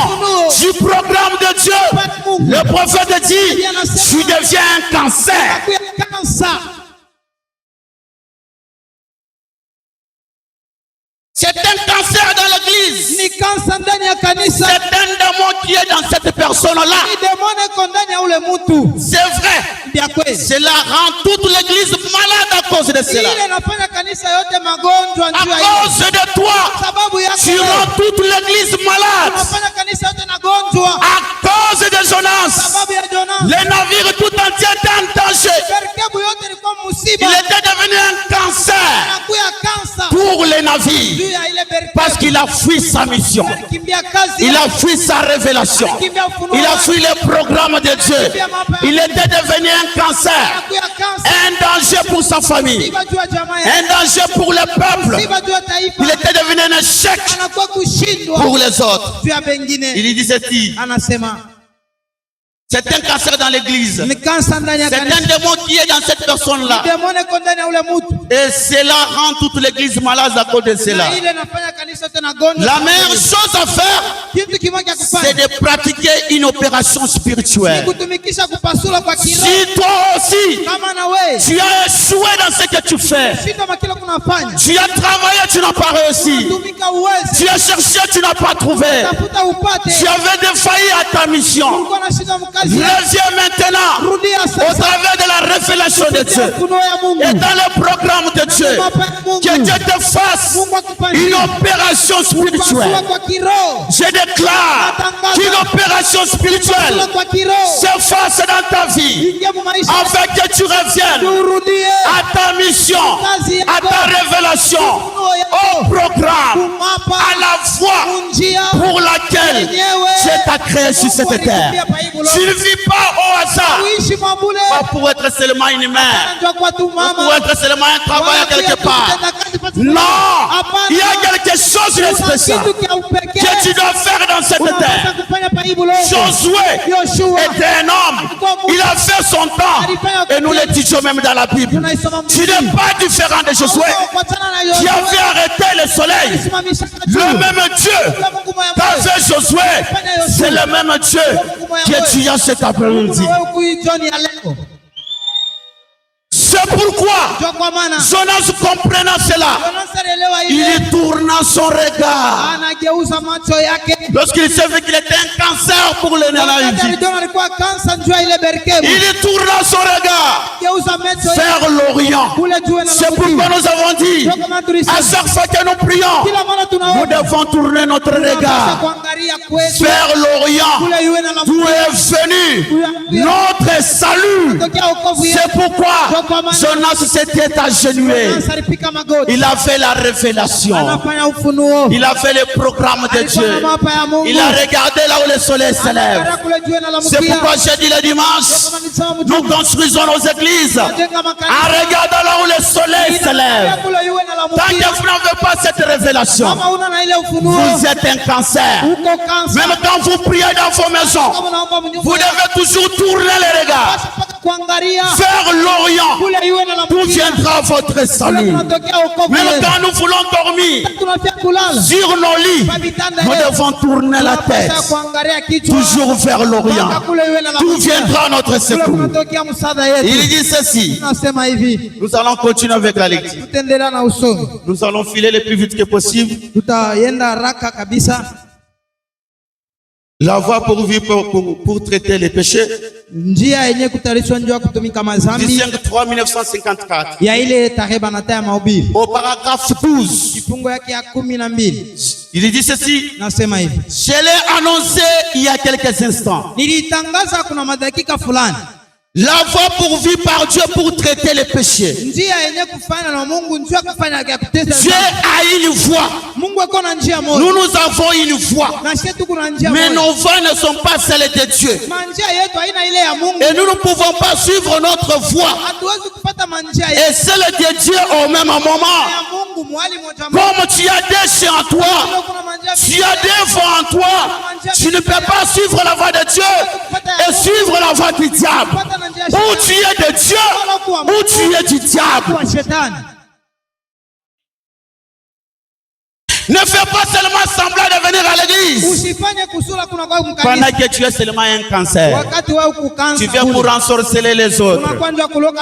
du programme de Dieu, le prophète dit, tu deviens un cancer. ya kansa. C'est un cancer dans l'église. Ni kansa ndani ya kanisa, C'est un démon qui est dans cette personne-là. ni demoni iko ndani ya ule mtu. C'est vrai. Ndio kweli, Cela rend toute l'église malade à cause de cela. ile inafanya kanisa yote magonjwa À njoo ya hiyo. cause de toi, Sababu yako tu rends toute l'église malade. inafanya kanisa yote nagonjwa. À cause de Jonas, Sababu ya Jonas, le navire tout entier était en danger. merikebu yote ilikuwa musiba, Il était devenu un cancer anakuya kansa pour les navires juu ya ile merikebu. parce qu'il a fui sa mission. Alikimbia kazi, Il a fui sa révélation. alikimbia ufunuo, Il a fui le programme de Dieu. Il était devenu un cancer, anakuya kansa, un danger pour sa famille, musiba juu ya jamaa un yake, danger pour le peuple. musiba juu ya taifa, Il était devenu un échec anakuwa kushindwa pour les autres. juu ya bengine. Il dit ceci, Anasema c'est un cancer dans l'église. ni kansa ndani ya C'est un kanisa, démon qui est dans cette personne-là. demoni iko ndani ya ule mtu, Et cela rend toute l'église malade à cause de cela. na ile inafanya kanisa yote nagonjwa. La meilleure chose à faire, Kitu kimoja c'est kufanya de pratiquer une opération ni spirituelle. kutumikisha kupasula kwa kiroho. Si toi aussi, Kama na wewe tu as échoué dans ce que tu fais, shida makila kunafanya, tu as travaillé, tu n'as pas réussi, tumika uwezi, tu as cherché, tu n'as pas trouvé, tafuta upate, tu avais défailli à ta mission, ulikuwa na shida mkazi, reviens maintenant rudia au sasa travers de la révélation de Dieu ufunuo ya Mungu, et dans le programme de Dieu. mapa ya Mungu, Que Dieu te fasse Mungu une akufanyie opération pasula spirituelle. kwa kiroho, Je déclare qu'une opération spirituelle pasula kwa kiroho, se fasse dans ta vie ingia mu maisha afin que tu reviennes urudie à ta mission, à ta révélation. révélation au programme, à la voie pour laquelle Dieu t'a créé sur cette terre. Tu ne vis pas au hasard, pas pour être seulement une mère, pour être seulement un travailleur quelque part. Non, il y a quelque chose de spécial que tu dois faire dans cette terre. Josué était un homme, il a fait son temps, et nous l'étudions même dans la Bible. Tu n'es pas différent de Josué, qui avait arrêté le soleil. Le même Dieu qu'a fait Josué, c'est le même Dieu que tu as cet après-midi. C'est pourquoi Jonas, comprenant cela, il tourna son regard. Lorsqu'il savait qu'il était un cancer pour les Nanaïdes, il tourna son regard vers l'Orient. C'est pourquoi nous avons dit, à chaque fois que nous prions, nous devons tourner notre regard vers l'Orient, d'où est venu notre salut. C'est pourquoi Jonas s'était agenouillé. Il a fait la révélation. Il a fait le programme de Dieu. Il a regardé là où le soleil s'élève. C'est pourquoi j'ai dit le dimanche, nous construisons nos églises en regardant là où le soleil s'élève. Tant que vous n'avez pas cette révélation, vous êtes un cancer. Même quand vous priez dans vos maisons, vous devez toujours tourner les regards vers l'Orient, d'où viendra votre salut. Même quand nous voulons dormir sur nos lits, nous devons tourner la tête toujours vers l'Orient, d'où viendra notre secours. Il dit ceci. Nous allons continuer avec la lecture. Nous allons filer le plus vite que possible. La voie pour vivre, pour traiter les péchés. Dicengo 3 1954. Au paragraphe 12. Il dit ceci. Je l'ai annoncé il y a quelques instants. La voie pour vivre par Dieu pour traiter les péchés. Dieu a une voie. Nous, nous avons une voie. Mais nos voies ne sont pas celles de Dieu. Et nous ne pouvons pas suivre notre voie et celle de Dieu au même moment. Comme tu as des chiens en toi, tu as des voies en toi, tu ne peux pas suivre la voie de Dieu et suivre la voie du diable. Ou tu es de Dieu, ou tu es du diable. Ne fais pas seulement semblant de venir à l'église pendant que tu es seulement un cancer. Tu viens pour ensorceler les autres,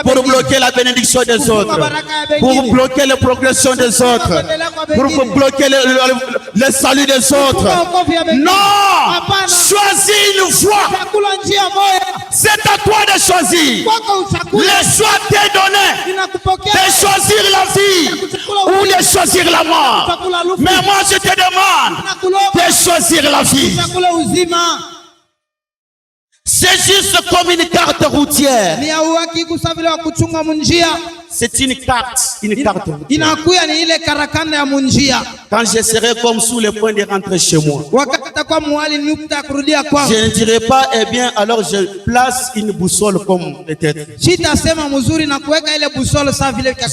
pour bloquer la bénédiction des autres, pour bloquer la progression des autres, pour bloquer le salut des autres. Non! Choisis une voie. C'est à toi de choisir. Le choix t'est donné de choisir la vie ou de choisir la mort. Mais moi je te demande de choisir la vie. C'est juste comme une carte routière. C'est une carte routière. Quand je serai comme sous le point de rentrer chez moi, je ne dirai pas, eh bien, alors je place une boussole comme peut-être.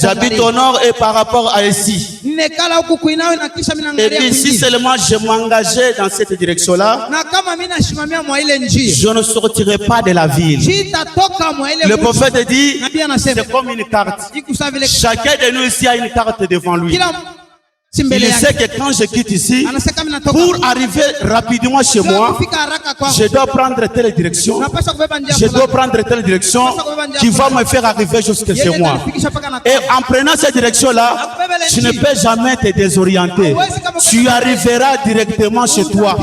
J'habite au nord et par rapport à ici. Et puis si seulement je m'engageais dans cette direction-là, je ne sortirai pas de la ville. Le prophète dit, c'est comme une carte. Chacun de nous ici a une carte devant lui. Il sait que quand je quitte ici, pour arriver rapidement chez moi, je dois prendre telle direction. Je dois prendre telle direction qui va me faire arriver jusqu'à chez moi. Et en prenant cette direction-là, tu ne peux jamais te désorienter. Tu arriveras directement chez toi.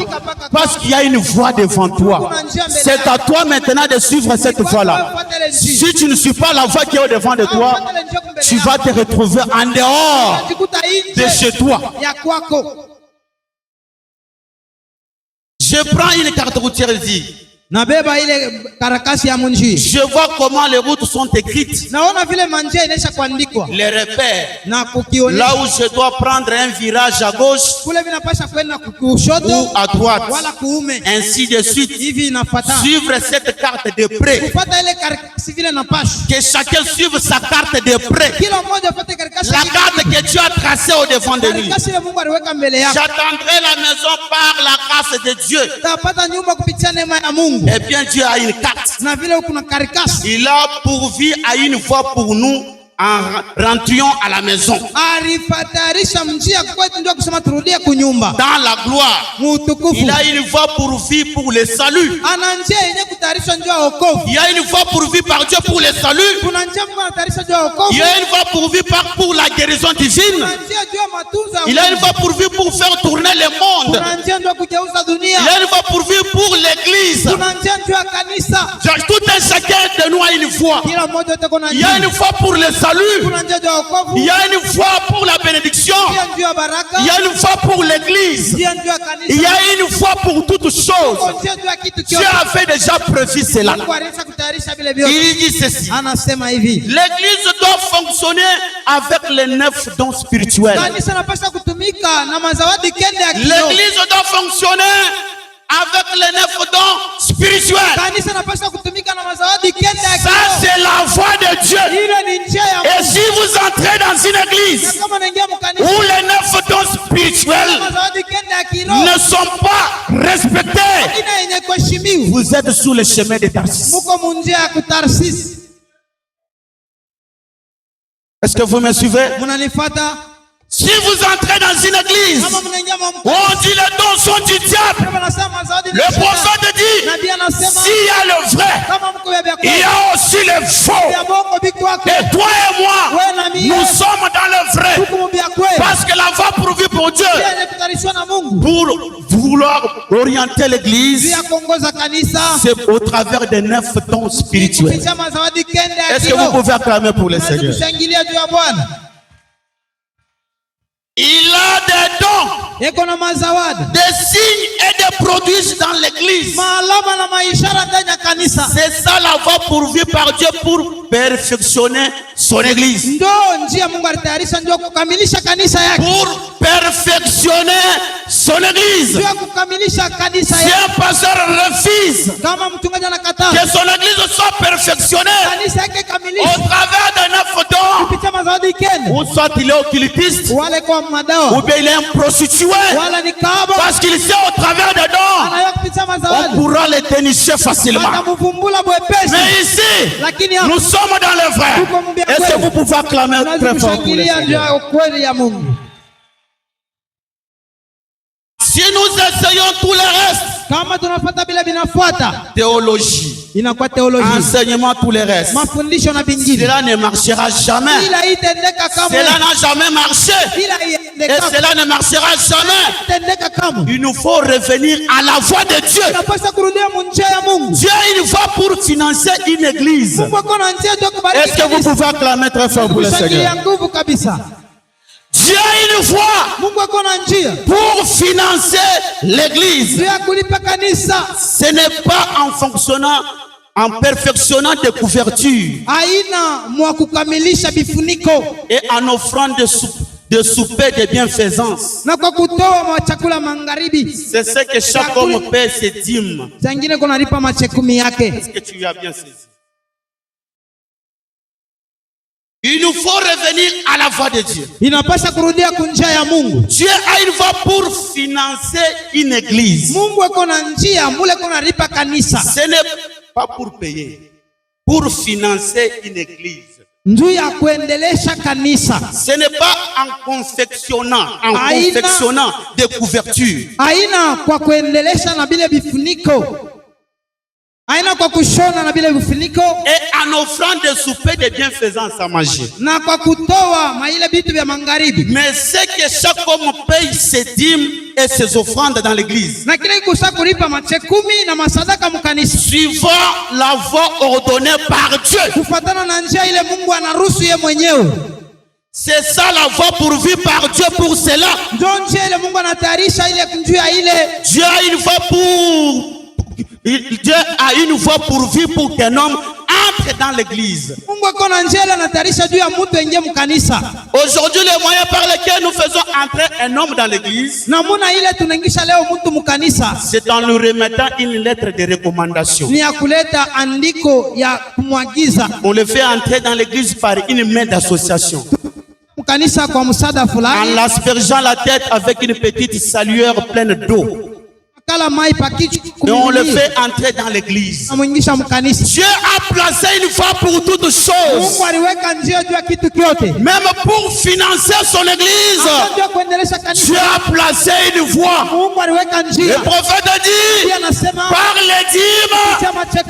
Parce qu'il y a une voie devant toi. C'est à toi maintenant de suivre cette voie-là. Si tu ne suis pas la voie qui est au devant de toi, tu vas te retrouver en dehors de chez toi. Je prends une carte routière ici. nabeba ile karakasi ya munji. Je vois comment les routes sont écrites. Naona vile manje inaisha kuandikwa. Les repères. Na kukiona. Là où je dois prendre un virage à gauche. Kule vinapasha kwenda kushoto ou à droite. Wala kuume. Ainsi de suite. Hivi inafuata. Suivre cette carte de près. Kufuata ile karakasi vile napasha. Que chacun suive sa carte de près. Kila mmoja afuate karakasi. La carte que Dieu a tracée au devant de lui. Karakasi ile Mungu aliweka mbele yako. J'attendrai la maison par la grâce de Dieu. Tapata nyumba kupitia neema ya Mungu. Eh bien Dieu a une carte. Na vile kuna karakasi. Il a pourvu à une fois pour nous en rentrions à la maison. Alifatarisha njia kwetu ndio kusema turudie kunyumba. Dans la gloire. Mutukufu. Il a une fois pourvu pour le salut. Ana njia yenye kutayarisha njia ya wokovu. Il y a une fois pourvu par Dieu pour le salut. Kuna njia Mungu anatayarisha njia ya wokovu. Il y a une fois pourvu pour la guérison divine. Kuna njia juu ya matunzo. Il y a une fois pourvu pour faire tourner le monde. Kuna njia ndio kugeuza dunia. Il y a une fois pourvu pour l'église. Kuna njia juu ya kanisa. Tout un chacun de nous a une foi. Kila mmoja wetu kuna njia. Il y a une foi pour le salut. Kuna njia juu ya wokovu. Il y a une foi pour la bénédiction. Njia juu ya baraka. Il y a une foi pour l'église. Njia juu ya kanisa. Il y a une foi pour toutes choses. Njia juu ya kitu Dieu chote. a fait déjà prévu cela. Mungu alisha kutayarisha vile vyote. Il dit ceci. Anasema hivi. L'église doit fonctionner avec les 9 dons spirituels. Kanisa linapaswa kutumika na mazawadi kende ya kiroho. L'église doit fonctionner avec les 9 dons spirituels. Kanisa linapaswa kutumika na mazawadi kende ya Ça kiroho. c'est la voie de Dieu. Ile ni njia ya Et si vous entrez dans une église kama unaingia mkanisa où les 9 dons spirituels mazawadi kende ya kiroho ne sont pas respectés, ina yenye kuheshimiwa. vous êtes sur le chemin de Tarsis. Muko munjia ya kutarsisi. Est-ce que vous me suivez? Munanifuata? Si vous entrez dans une église, Kama mnaingia on dit les dons sont du diable. Le prophète dit, s'il y a le vrai, il y a aussi le faux. Et toi et moi, nous sommes dans le vrai. Parce que la voie pourvue pour Dieu, pour vouloir orienter l'église, c'est au travers des 9 dons spirituels. Est-ce que vous pouvez acclamer pour le Seigneur? Il a des dons, des signes et des prodiges dans l'église. C'est ça la voie pourvue par Dieu pour perfectionner son église. Pour perfectionner son église. Si un pasteur refuse que son église soit perfectionnée au travers de 9 dons, ou soit il est occultiste, ou bien il est un prostitué, parce qu'il sait au travers des dons, on pourra les dénicher facilement. Mais ici, nous sommes dans le vrai. Est-ce que vous pouvez acclamer très fort pour le Seigneur? Si nous essayons tout le reste, théologie, enseignement, tout le reste, cela ne marchera jamais. Cela n'a jamais marché. Et cela ne marchera jamais. Il nous faut revenir à la voie de Dieu. Dieu a une voie pour financer une église. Est-ce que vous pouvez acclamer très fort pour le Seigneur? Dieu a une voie pour financer l'église. Ce n'est pas en fonctionnant, en perfectionnant des couvertures et en offrant de souper de bienfaisance. C'est ce que chaque homme paie ses dîmes. Est-ce que tu as bien saisi? Il nous faut revenir à la voie de Dieu. Dieu a une voie pour financer une église. Ce n'est pas pour payer, pour financer une église. Ce n'est pas en confectionnant des couvertures. Et en offrant des soupers de bienfaisance à manger. Mais c'est que chaque homme paye ses dîmes et ses offrandes dans l'église, suivant la voie ordonnée par Dieu. C'est ça la voie pourvue par Dieu pour cela. Dieu a une voie Dieu a une voie pourvue pour qu'un homme entre dans l'église. Aujourd'hui, les moyens par lesquels nous faisons entrer un homme dans l'église, c'est en lui remettant une lettre de recommandation. On le fait entrer dans l'église par une main d'association, en l'aspergeant la tête avec une petite salière pleine d'eau. Et on le fait entrer dans l'église. Dieu a placé une voie pour toutes choses. Même pour financer son église, Dieu a placé une voie. Le prophète dit, par les dîmes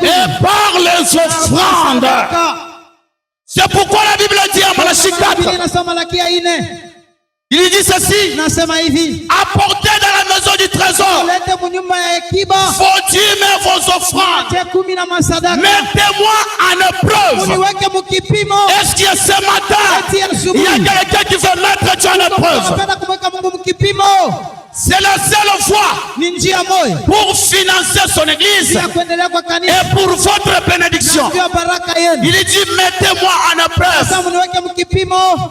et par les offrandes. C'est pourquoi la Bible dit à Malachie 4, il dit ceci: apportez dans la maison du trésor vos dîmes et vos offrandes. Mettez-moi en épreuve. Est-ce que ce matin, il y a quelqu'un qui veut mettre Dieu en épreuve? C'est la seule voie pour financer son église et pour votre bénédiction. Il dit, mettez-moi en épreuve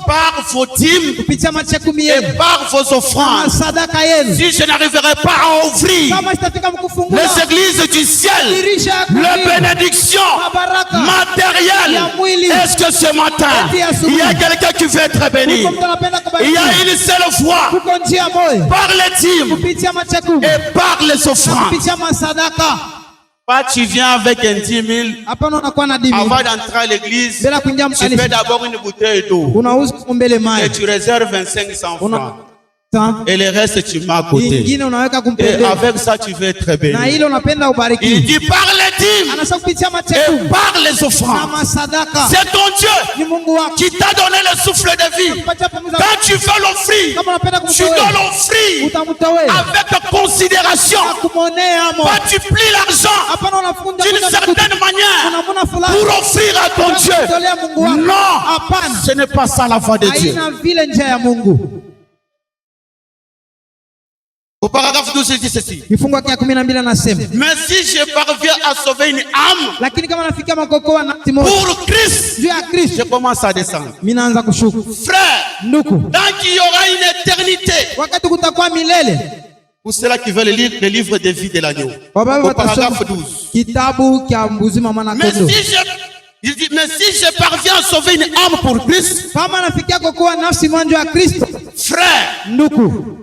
par vos dîmes et par vos offrandes. Si je n'arriverai pas à ouvrir les églises du ciel, les bénédictions matérielles, est-ce que ce matin, il y a quelqu'un qui veut être béni? Il y a une seule voie par les dîmes et par les offrandes. Pas tu viens avec un 10 000 avant d'entrer à l'église, tu fais d'abord une bouteille d'eau et tu réserves 2500 francs. Et le reste tu mets à côté. Et avec ça tu veux être béni. Il dit par les dîmes et par les offrandes. C'est ton Dieu qui t'a donné le souffle de vie. Quand tu veux l'offrir, tu dois l'offrir avec considération. Pas tu plies l'argent d'une certaine manière pour offrir à ton Dieu. Non, ce n'est pas ça la voie de Dieu. Au paragraphe 12, il dit ceci: mais si je parviens à sauver une âme pour Christ, je commence à descendre. Frère, tant qu'il y aura une éternité, pour ceux-là qui veulent lire le livre de vie de l'agneau, au paragraphe 12. Mais si je parviens à sauver une âme pour Christ, frère,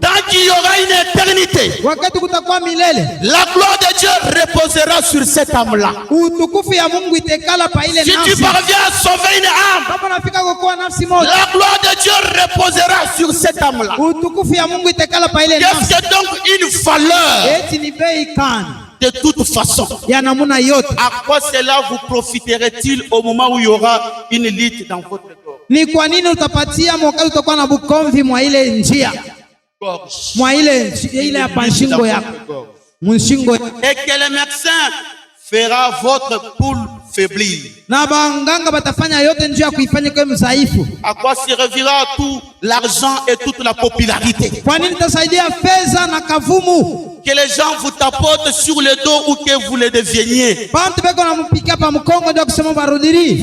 tant qu'il y aura une éternité, la gloire de Dieu reposera sur cette âme-là. Si tu parviens à sauver une âme, la gloire de Dieu reposera sur cette âme-là. Qu'est-ce que donc une valeur de toute façon? À quoi cela vous profiterait-il au moment où il y aura une lutte dans votre corps? Et que le médecin fera votre poule faiblir. À quoi servira tout l'argent et toute la popularité? Que les gens vous tapotent sur le dos ou que vous le deveniez. Vous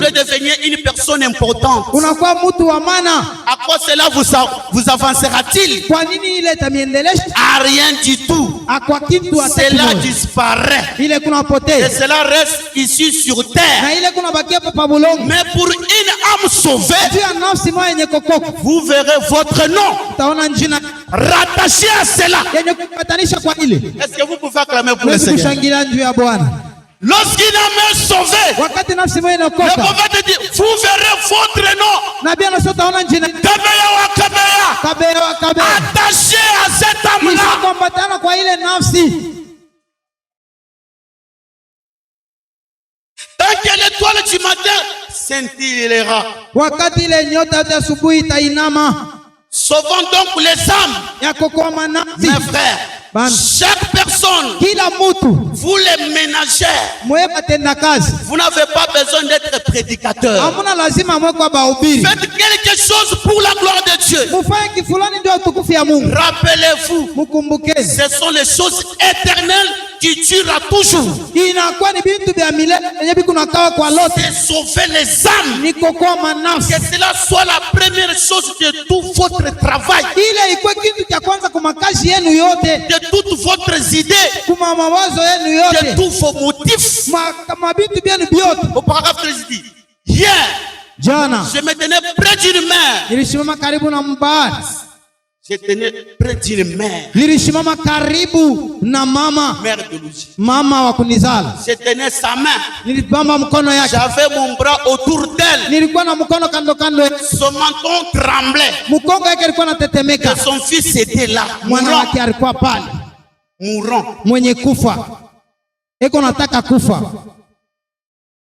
le deveniez une personne importante. À quoi cela vous avancera-t-il? À rien du tout. Cela disparaît. Et cela reste ici sur terre. Mais pour une âme sauvée, vous verrez votre nom rattaché à cela. Est-ce que vous pouvez acclamer pour le Seigneur? Lorsqu'une âme est sauvée, le prophète dit, vous verrez votre nom attaché à cette âme-là. Tant que l'étoile du matin scintillera. Sauvons donc les âmes, mes frères. Chaque personne, vous les ménagères, vous n'avez pas besoin d'être prédicateur. Faites quelque chose pour la gloire de Dieu. Rappelez-vous, ce sont les choses éternelles qui durent toujours. C'est sauver les âmes. Que cela soit la première chose de tout votre travail, de toutes vos idées, de tous vos motifs. Au paragraphe 13 dit, hier, je me tenais près d'une mer. Je tenais près d'une mère. Mère de Lucie. Je tenais sa main. J'avais mon bras autour d'elle. Son menton tremblait. Et son fils était là, mourant.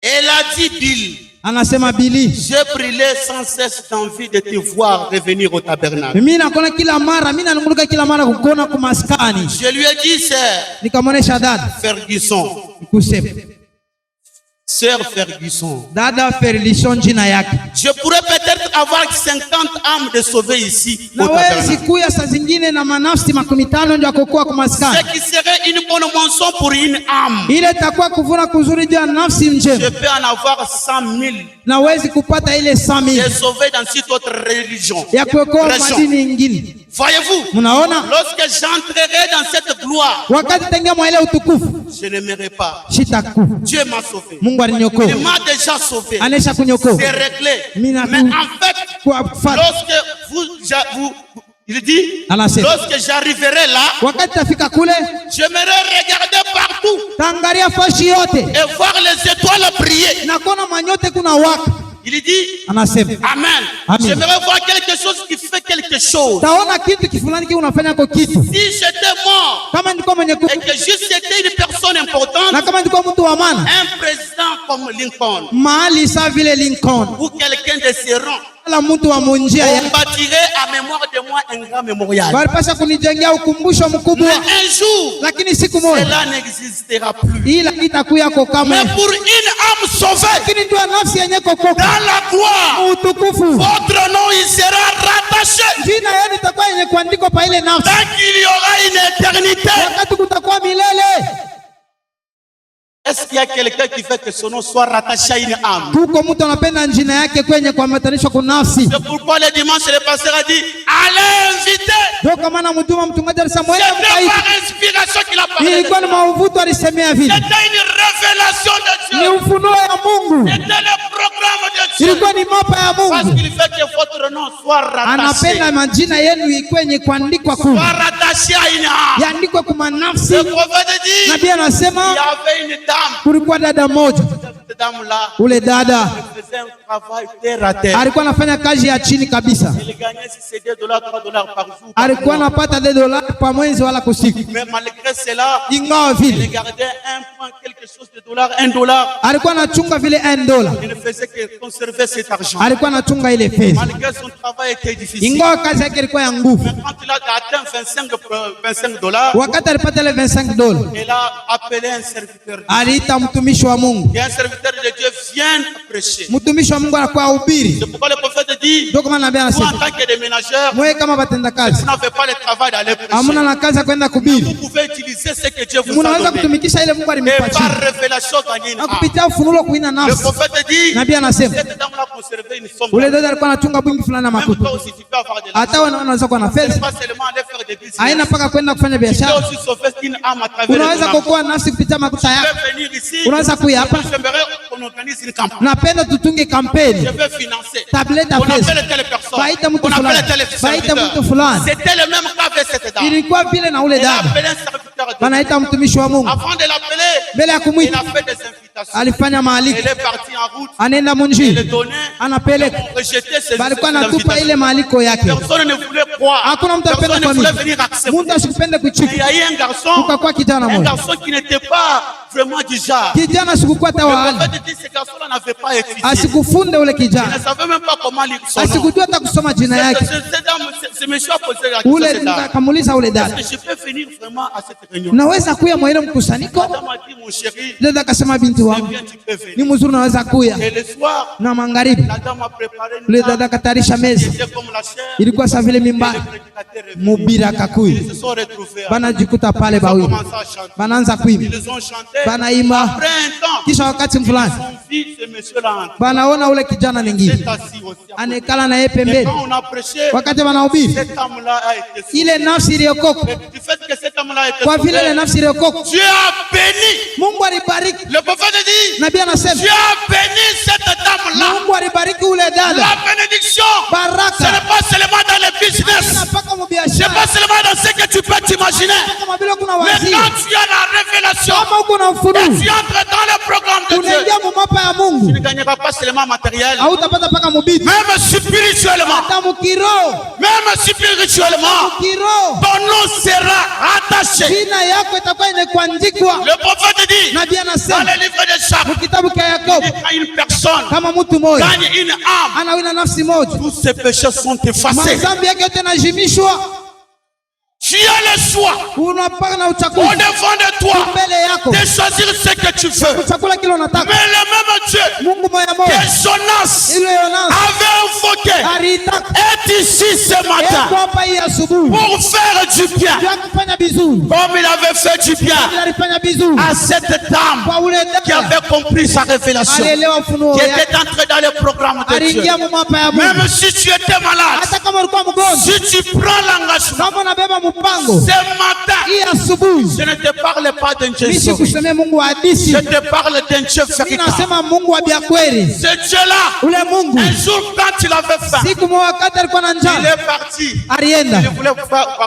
Elle a dit, Bill, j'ai brûlé sans cesse d'envie de te voir revenir au tabernacle. Je lui ai dit, Sœur Ferguson, je pourrais peut-être avoir 50 âmes de sauver ici au tabernacle. Ce qui serait une bonne moisson pour une âme. Je peux en avoir 100 000. Je sauvé dans cette autre religion. Voyez-vous, lorsque j'entrerai dans cette gloire, je n'aimerai pas. Dieu m'a sauvé. Il m'a déjà sauvé. C'est réglé. Mais en fait, lorsque il dit, lorsque j'arriverai là, j'aimerais regarder partout et voir les étoiles briller. Il dit, Amen. J'aimerais voir quelque chose qui fait quelque chose. Si j'étais mort et que juste j'étais une personne importante, un président comme Lincoln ou quelqu'un de ses rangs, on bâtirait à mémoire de moi un grand mémorial. Mais un jour, cela n'existera plus. Mais pour une âme sauvée, dans la gloire, votre nom il sera rattaché. Tant qu'il y aura une éternité. Est-ce qu'il y a quelqu'un qui fait que son nom soit rattaché à une âme? C'est pourquoi le dimanche le pasteur a dit, allez inviter. C'est par inspiration qu'il a parlé. C'était une révélation de Dieu. C'était le programme de Dieu. Parce qu'il fait que votre nom soit rattaché. Soit rattaché à une âme. Le prophète dit, il y avait une dame. Ule dada alikuwa anafanya kazi ya chini kabisa, alikuwa anapata $2 kwa mwezi wala kusiku. Ingawa vile alikuwa anachunga vile $1, alikuwa anachunga ile fedha. Ingawa kazi yake ilikuwa ya nguvu, wakati alipata ile $25, aliita mtumishi wa Mungu. Mtumishi wa Mungu anakuwa hubiri. Ndio kama nabii anasema, mwe kama batenda kazi, hamuna na kazi ya kwenda kuhubiri, mnaweza kutumikisha ile Mungu alimpatia na kupitia ufunuo kuina nafsi. Nabii anasema ule dada alikuwa anachunga bungi fulani na makuta, hata wanaweza kuwa na fedha, haina mpaka kwenda kufanya biashara. Unaweza kuokoa nafsi kupitia makuta yako. Unaweza kuja hapa, napenda tutunge kampeni, tableta pesa, baita mtu fulani. Ilikuwa vile na ule dada, wanaita mtumishi wa Mungu. Mbele ya kumwita, alifanya maaliko, anaenda munjini, anapeleka, balikuwa anatupa ile maaliko yake. Hakuna mtu apenda kwa mimi, mtu asikupende kuchiki. Ukakuwa kijana mmoja, kijana sikukuwa tawali, asikufunde ule kijana, asikujua hata kusoma jina yake. Ule akamuuliza ule dada, naweza kuya mwa ile mkusanyiko? Dada akasema, binti wangu, ni mzuri, naweza kuya. Na magharibi ule dada katarisha meza, ilikuwa sawa vile mimbari, Mubira Kakui. Ils se sont retrouvés. Banajikuta pale Ils ont bawili. commencé à chanter. Banaanza kuimba. Ils ont chanté. Banaimba. Après un temps, Kisha wakati fulani ils ont vu ce monsieur-là. banaona ule kijana mwingine C'est assis aussi. anekala na yeye Et pembeni. quand on a prêché, Wakati wanahubiri, cette âme-là a été sauvée. ile nafsi iliyokoka, Mais du fait que cette âme-là a été kwa vile ile sauvée, nafsi iliyokoka, Dieu a béni. Mungu alibariki. Le prophète dit, Nabii anasema Dieu a béni cette dame-là. Mungu alibariki ule dada. La bénédiction, ce Baraka n'est pas seulement dans le business. inapaka Ce n'est mubiashara, pas seulement dans ce que tu peux t'imaginer. kama vile kuna Mais waziri, quand tu as la révélation, kama uko na et ufunuo, tu entres dans le programme de Dieu, unaingia mumapa ya tu Mungu, ne gagneras pas seulement matériel, hautapata paka mubiti, même spirituellement. hata mukiroho, Même spirituellement, kiroho ton nom sera rattaché. jina yako itakuwa inakuandikwa. Le prophète dit, Nabii dans anasema le livre de Jacques, kitabu cha Yakobo, quand une personne kama mtu mmoja gagne une âme, anawina nafsi moja, tous ses péchés sont effacés. madhambi yake yote yanajimishwa. Tu as le choix Unapaka na au uchaguzi devant de toi mbele yako de choisir ce que tu veux. chakula kile Mais unataka. le même Dieu Mungu moya que moja Jonas ile Yonas avait invoqué alitaka est ici ce matin eko hapa hii asubuhi pour faire du bien, ya kufanya vizuri, comme il avait fait du bien ili alifanya vizuri à cette dame kwa ule qui dada avait compris sa révélation, alielewa ufunuo qui yake, était entré dans le programme de Dieu. aliingia mumapa ya Mungu. Même si tu étais malade, Hata kama ulikuwa mgonjwa, si tu prends l'engagement, kama unabeba mpango ce matin, hii asubuhi, je ne te parle pas d'un Dieu mimi sauvé. sikusemea Mungu wa hadithi, Je te parle d'un Dieu mimi véritable. nasema Mungu wa bia kweli. Ce Dieu-là, Ule Mungu un jour quand il avait faim, siku moja wakati alikuwa na il njaa, est parti. alienda Il voulait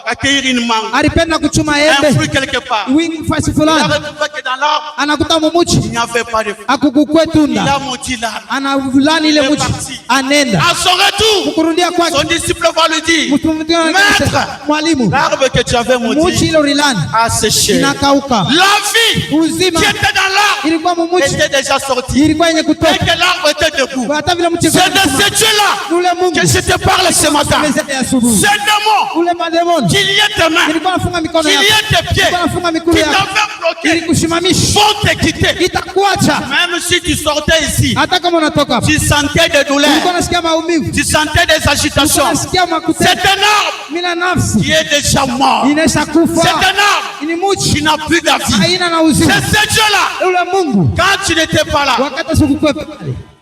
accueillir une mangue, alipenda kuchuma un embe fruit quelque part. wingi fasi Il a fulani, retrouvé que dans l'arbre, anakuta mumuchi il n'y avait pas de fruit. akukukwe Il tunda, a maudit l'arbre. anavulani ile muchi, anenda À son retour, kurudia son kwake, disciple va lui dire, mtu mwingine anasema, mwalimu, l'arbre que tu avais muchi maudit ile ulilani a séché. inakauka, La vie uzima qui était dans l'arbre ilikuwa mumuchi, était déjà sortie. ilikuwa yenye Et kutoka, que l'arbre était debout. hata vile mchi C'est de ce Dieu-là ule Mungu que je te parle ce matin. amezete asubuhi, C'est démon ule mademoni qui liait tes mains, ilikuwa nafunga mikono qui yako, liait tes pieds, ilikuwa nafunga qui miguu yako, t'avait bloqué, ili kushimamisha, vont te quitter. itakuacha. Même si tu sortais ici, Hata kama unatoka hapa, tu sentais des douleurs, ulikuwa nasikia maumivu, tu sentais des agitations. ulikuwa nasikia makutano, C'est un arbre mina nafsi qui est déjà mort. inaisha C'est kufa, un arbre ni muchi qui n'a plus d'avis. haina na uzima. C'est ce Dieu-là. Ule Mungu Quand tu n'étais pas là, wakati sikukwepo,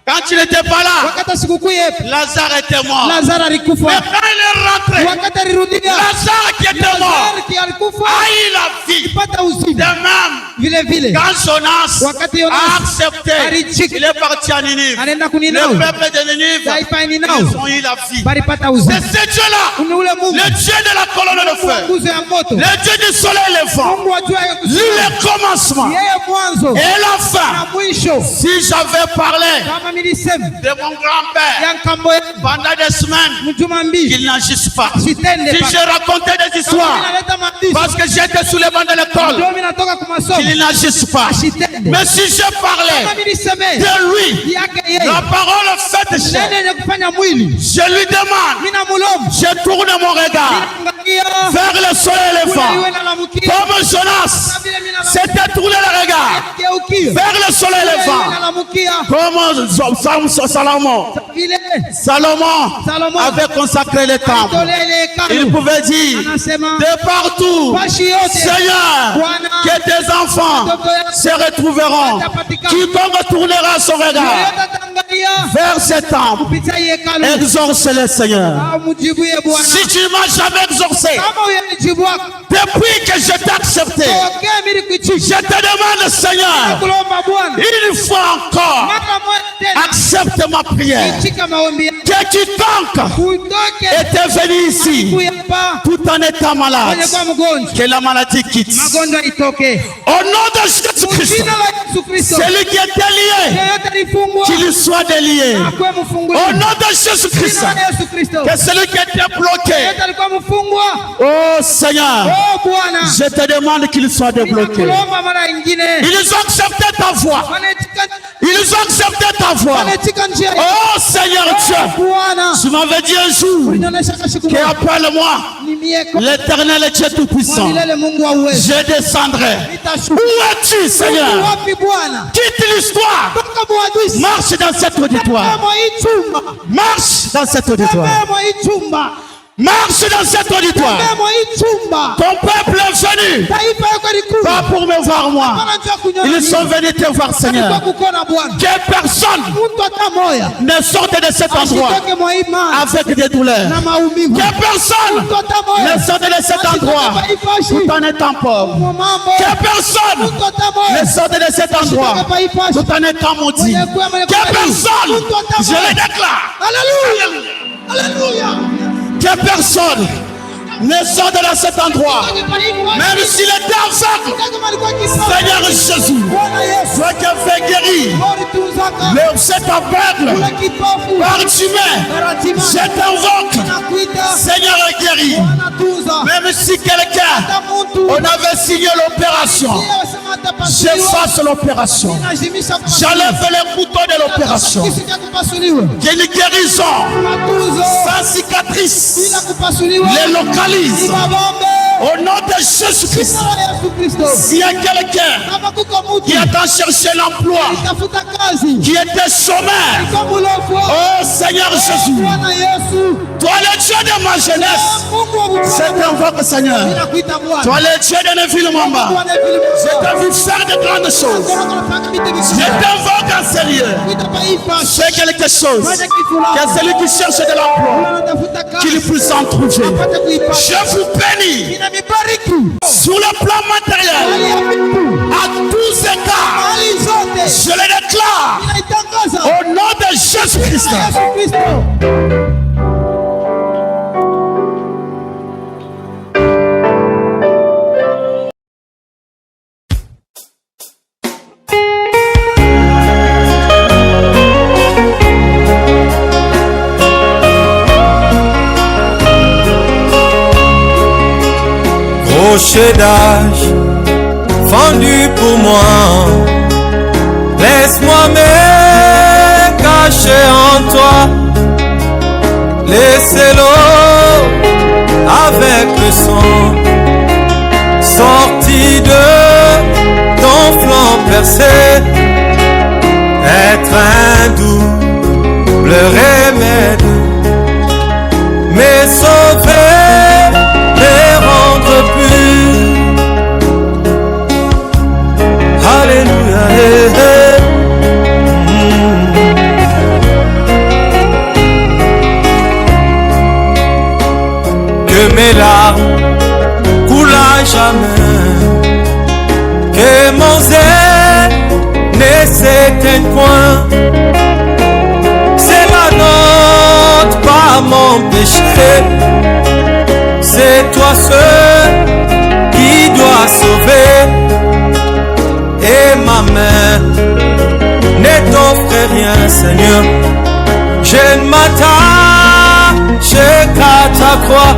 quand tu n'étais pas là, wakati sikukuyepo, Lazare était mort. Lazaro Mais alikufa. quand il est rentré, Wakati alirudia, Lazare qui était mort Lazaro ki alikufa a eu la vie. pata De uzima même, vile vile. quand Jonas Wakati a Yonas accepté, alichika, il est parti à Ninive. anaenda Le kuninawi, peuple de Ninive, taifa ya ils Ninawi ont eu la vie. balipata C'est uzima. ce Dieu-là, Ni ule Mungu, le Dieu de la colonne de Mungu wa feu, nguzo ya moto, le Dieu du soleil levant, Mungu wa jua ya lui kusini, le commencement yeye mwanzo et la na fin. mwisho. Si j'avais parlé Kama milisema de mon grand-père ya nkambo yangu pendant des semaines, mjuma mbili qu'il n'agisse pas. sitende Si pa je racontais des kama histoires, ninaleta madishi parce que j'étais sous les bancs de l'école, ndio mimi natoka kwa masomo qu'il n'agisse pas. sitende. Mais si je parlais Kama milisema de lui, yake yeye la parole faite chair, nene yenye kufanya mwili, je lui demande, mimi na mulomo je tourne mon regard angalia vers le soleil kule levant. iwe na lamukia Comme Jonas s'était tourné le regard geukia vers le soleil iwe na levant. lamukia Comme Salomon vile Salomon avait consacré le temple. tolele Il hekalu pouvait dire anasema de partout, washi yote Seigneur, que tes enfants se retrouveront. Quiconque tournera son regard yote atangalia vers ce temple, kupitia hii hekalu exauce le Seigneur. au mjibie Bwana. Si tu m'as jamais exaucé, Kama uyanijibu wako depuis que je t'ai accepté, tokea mimi kuitisha je te demande, Seigneur, kulomba Bwana une fois encore, mara moja tena accepte ma prière. itika maombi yako Que quiconque kutoke était venu ici kuyapa tout en étant malade, kwenye kwa mgonjwa que la maladie quitte. magonjwa itoke Au nom de Jésus-Christ, jina la Yesu Kristo. celui qui était lié, Yeyote alifungwa qu'il soit délié. akuwe mfunguliwa. Au nom de Jésus-Christ, Jina la Yesu Kristo. que celui qui était bloqué, Yeyote alikuwa mfungwa, oh Seigneur, oh Bwana, je te demande qu'il soit débloqué. ninakuomba mara nyingine Ils ont accepté ta voix. wanaitika Ils ont accepté ta voix. wanaitika njia yako. Oh Seigneur Dieu, Bwana tu m'avais dit un jour ulinionyesha siku que moja appelle-moi ni mieko l'Éternel Dieu kwa Tout-Puissant. milele, Mungu wa uwezo. Je descendrai. Nitashuka. Où es-tu, Mungu Seigneur? wapi Bwana? Quitte l'histoire. Toka mwadui. Marche dans cet auditoire. Mwa hii chumba. Marche dans cet auditoire. Mwa hii chumba. Marche dans cet auditoire. Ton peuple est venu. Pas pour me voir moi. Ils sont venus te voir, Seigneur. Que personne ne sorte de cet endroit avec des douleurs. Que personne ne sorte de cet endroit tout en étant pauvre. Que personne ne sorte de cet endroit tout en étant maudit. Que personne, je le déclare. Alléluia. Que personne ne sorte de cet endroit, même s'il est aveugle. Seigneur Jésus, toi qui as fait guérir cet aveugle par humain, je t'invoque, Seigneur guéri. Même si quelqu'un, on avait signé l'opération, j'efface l'opération, j'enlève les couteaux de l'opération, qu'il y guérison sans cicatrice, les localise au nom de Jésus-Christ. S'il y a quelqu'un qui attend chercher l'emploi, qui était chômeur, oh Seigneur Jésus, toi le Dieu de ma jeunesse, je t'invoque, Seigneur. Toi le Dieu de Nevillemamba, je t'invite faire de grandes choses. Je t'invoque en sérieux. Fais quelque chose. Que celui qui cherche de l'emploi, qu'il puisse en trouver. Je vous bénis sur le plan matériel à tous égards. Je le déclare au nom de Jésus-Christ. Rocher d'âge fendu pour moi, laisse-moi me cacher en toi, laissez l'eau avec le sang sorti de ton flanc percé, être un double remède, mais sauver, mais rendre plus. Alléluia. Que mes larmes coulent à jamais, que mon zèle ne s'éteigne point. C'est la note, pas mon péché. C'est toi seul qui dois sauver. Et ma main ne t'offre rien, Seigneur. Je ne m'attache qu'à ta croix.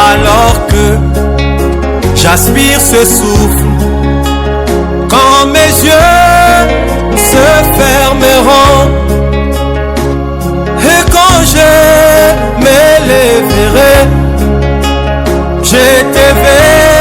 Alors que j'aspire ce souffle, quand mes yeux se fermeront, et quand je m'élèverai, je te verrai